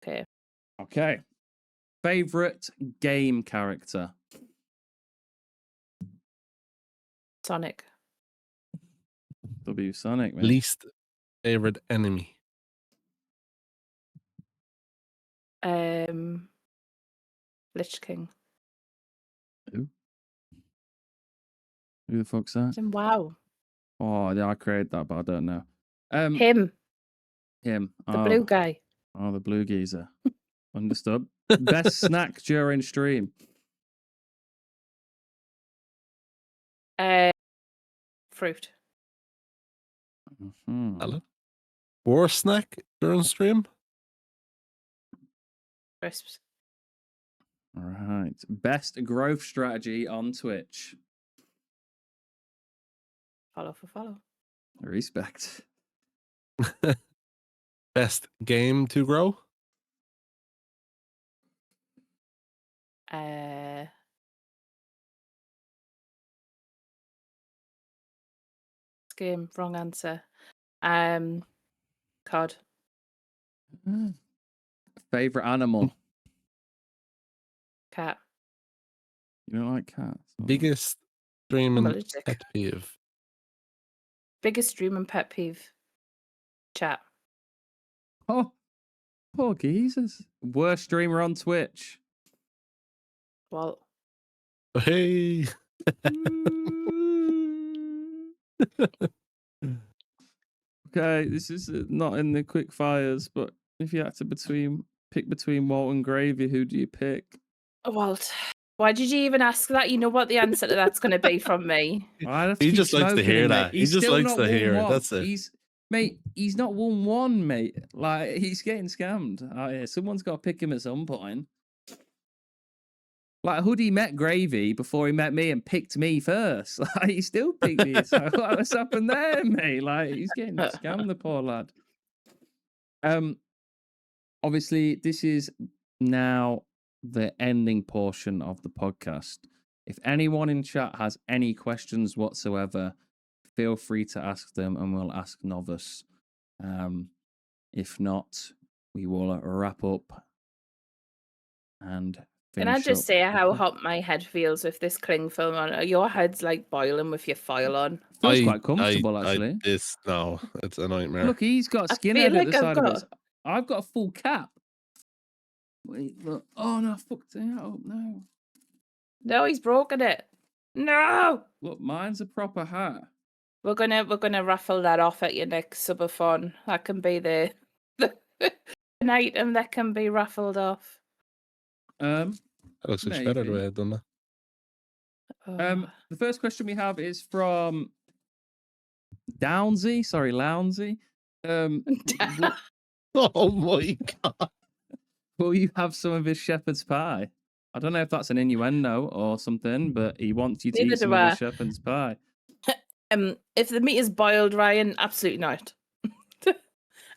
Okay. Okay. Favorite game character? Sonic. W Sonic, man. Least favorite enemy. Lich King. Who the fuck's that? Wow. Oh, yeah, I created that, but I don't know. Him, Him. the blue guy. Oh, the blue geezer. Understood. Best snack during stream? Fruit. Mhm. Hello. Worst snack during stream? Crisps. All right. Best growth strategy on Twitch? Follow for follow. Respect. Best game to grow? Game, wrong answer. Cod. Favorite animal? Cat. You don't like cats? Biggest I'm streaming allergic. pet peeve? Biggest stream and pet peeve. Chat. Oh, poor geezers. Worst streamer on Twitch? Well, Hey. Okay, this is not in the quick fires, but if you had to pick between Walt and Gravy, who do you pick? Walt. Why did you even ask that? You know what the answer to that's going to be from me. I'd have to He keep just likes to smoking hear him, mate. that. He He's just still likes not to hear it. 1-1. That's it. He's not 1-1, mate. Like, he's getting scammed. Oh, yeah, someone's got to pick him at some point. Like, Hoodie met Gravy before he met me and picked me first. Like, he still picked me. So what's happened there, mate? Like, he's getting scammed, the poor lad. Obviously, this is now the ending portion of the podcast. If anyone in chat has any questions whatsoever, feel free to ask them and we'll ask Novice. If not, we will wrap up and Can finish I just up say the how pod- hot my head feels with this cling film on? Your head's like boiling with your file on. Feels quite comfortable, actually. It's a nightmare. Look, he's got I skin feel head at like the I've side of got. his. I've got a full cap. Wait, look. Oh no, I fucked it up. No. No, he's broken it. No. Look, mine's a proper hat. We're gonna raffle that off at your next subathon. That can be the an item that can be raffled off. That looks much better the maybe. way I've done that. The first question we have is from Downsy. Sorry, Lounsy. Oh my god. Will you have some of his shepherd's pie? I don't know if that's an innuendo or something, but he wants you to Neither eat some do of I. his shepherd's pie. If the meat is boiled, Ryan, absolutely not.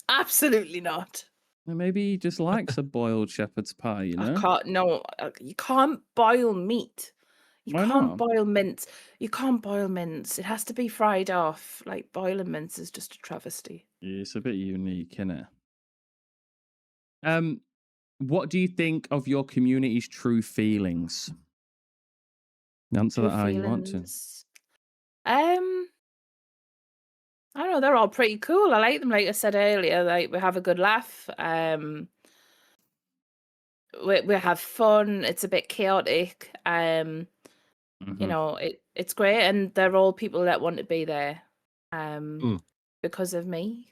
Absolutely not. Maybe he just likes a boiled shepherd's pie, you I know? can't. No, you can't boil meat. You Why can't not? boil mince. You can't boil mince. It has to be fried off. Like boiling mince is just a travesty. It's a bit unique, isn't it? What do you think of your community's true feelings? Answer True that how you want to. feelings. I don't know. They're all pretty cool. I like them. Like I said earlier, like we have a good laugh. We have fun. It's a bit chaotic. You Hmm. know, it's great, and they're all people that want to be there. Um, Mm. because of me,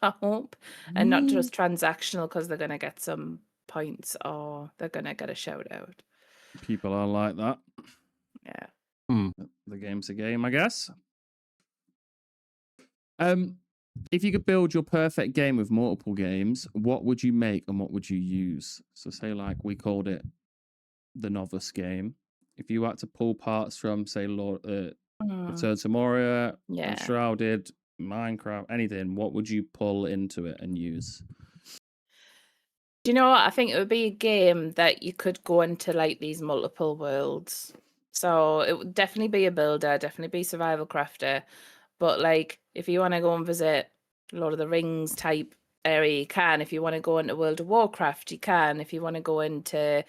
I hope, and not just transactional because they're gonna get some points or they're gonna get a shout out. People are like that. Yeah. Mm. The game's a game, I guess. If you could build your perfect game with multiple games, what would you make and what would you use? So, say like we called it the novice game. If you had to pull parts from, say, Mm, Return to Moria, yeah. Enshrouded, Minecraft, anything, what would you pull into it and use? Do you know what? I think it would be a game that you could go into like these multiple worlds. So it would definitely be a builder, definitely be survival crafter. But like if you want to go and visit Lord of the Rings type area, you can. If you want to go into World of Warcraft, you can. If you want to go into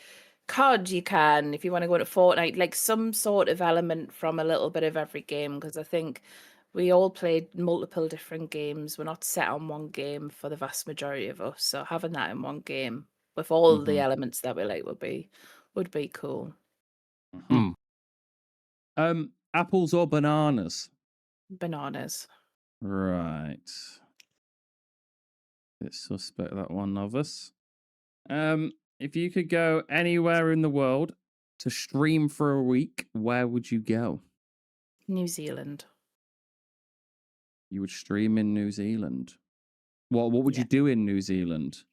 COD, you can. If you want to go into Fortnite, like some sort of element from a little bit of every game, because I think we all played multiple different games. We're not set on one game for the vast majority of us. So having that in one game with all the Hmm. elements that we like would be cool. Hmm. Mm. Apples or bananas? Bananas. Right. Bit suspect that one, novice. If you could go anywhere in the world to stream for a week, where would you go? New Zealand. You would stream in New Zealand. What would you Yeah. do in New Zealand?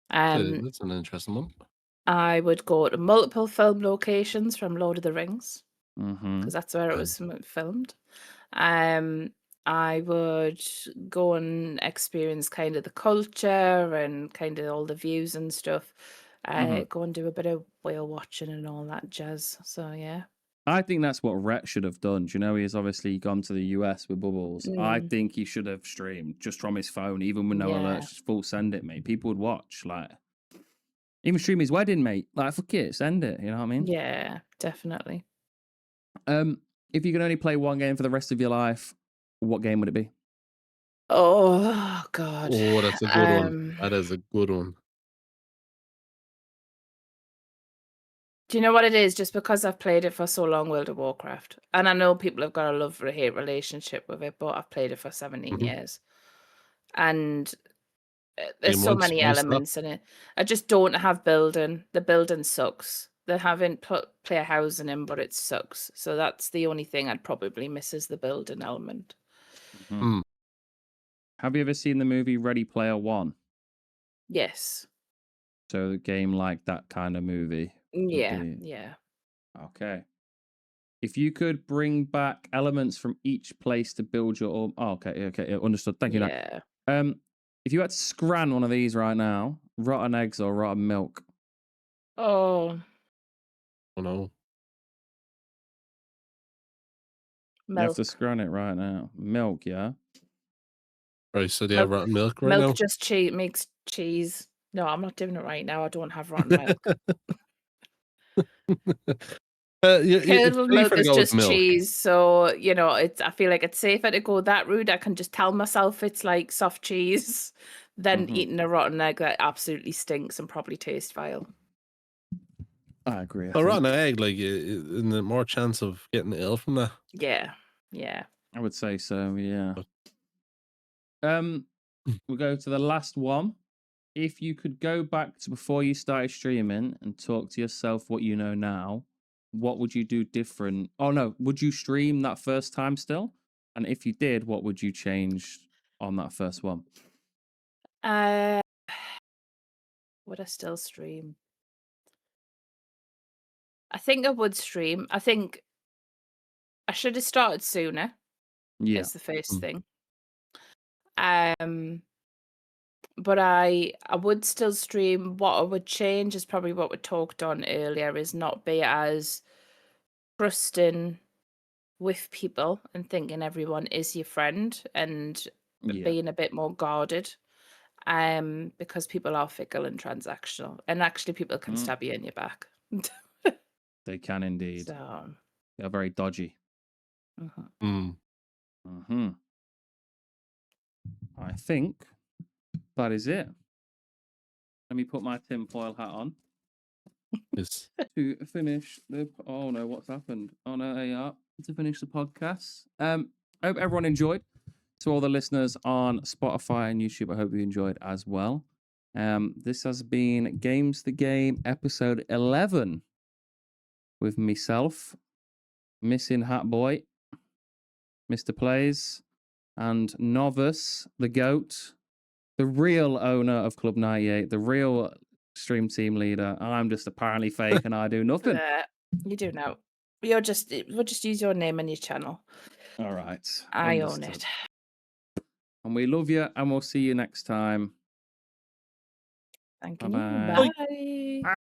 That's an interesting one. I would go to multiple film locations from Lord of the Rings Mm-hmm. because that's where it Okay. was filmed. Um, I would go and experience kind of the culture and kind of all the views and stuff. Mm-hmm. Go and do a bit of whale watching and all that jazz. So yeah. I think that's what Rhett should have done. Do you know, he's obviously gone to the US with Bubbles. I Mm, think he should have streamed just from his phone, even with no yeah. alerts, just full send it, mate. People would watch, like, even stream his wedding, mate. Like, fuck it, send it. You know what I mean? Yeah, definitely. If you could only play one game for the rest of your life, what game would it be? Oh God. Oh, that's a good one. That is a good one. Do you know what it is? Just because I've played it for so long, World of Warcraft. And I know people have got a love or hate relationship with it, but I've played it for 17 Mhm. years. And there's Game so once, many why stop? elements in it. I just don't have building. The building sucks. They haven't put player housing in, but it sucks. So that's the only thing I'd probably miss is the building element. Mhm. Mm. Have you ever seen the movie Ready Player One? Yes. So, the game like that kind of movie would Yeah. be Yeah. okay. If you could bring back elements from each place to build your own. Oh, okay, understood. Thank you. Now, Yeah. if you had to scran one of these right now, rotten eggs or rotten milk, Oh, Oh no. you have to milk. scran it right now. Milk, yeah. Right, so they have Milk. rotten milk right Milk now. just makes cheese. No, I'm not doing it right now. I don't have rotten milk. It's Curdled milk safer to is go with just milk. cheese, so you know, it's I feel like it's safer to go that route. I can just tell myself it's like soft cheese than Hmm. eating a rotten egg that absolutely stinks and probably tastes vile. I agree. I A rotten think egg, like, and the more chance of getting ill from that. Yeah. Yeah. I would say so. Yeah. But Um, we'll go to the last one. If you could go back to before you started streaming and talk to yourself what you know now, what would you do different? Oh no, would you stream that first time still? And if you did, what would you change on that first one? Uh would I still stream? I think I would stream. I think I should have started sooner Yeah. is the first mm, thing. Um but I would still stream. What I would change is probably what we talked on earlier, is not be as trusting with people and thinking everyone is your friend, and Yeah. being a bit more guarded. Because people are fickle and transactional, and actually people can Mm. stab you in your back. They can indeed. So, They're very dodgy. mhm. Mm. Hmm. I think that is it. Let me put my tinfoil hat on Yes. to finish the. Oh no, what's happened? Oh no, there you are. To finish the podcast. I hope everyone enjoyed. To all the listeners on Spotify and YouTube, I hope you enjoyed as well. This has been Games the Game episode 11 with myself, Missing Hat Boy, Mr. Plays, and Novice, the GOAT, the real owner of Club 98, the real stream team leader. I'm just apparently fake and I do nothing. You do know. We'll just use your name and your channel. All right. I own Understood. it. And we love you and we'll see you next time. Thank you. Bye-bye. Bye.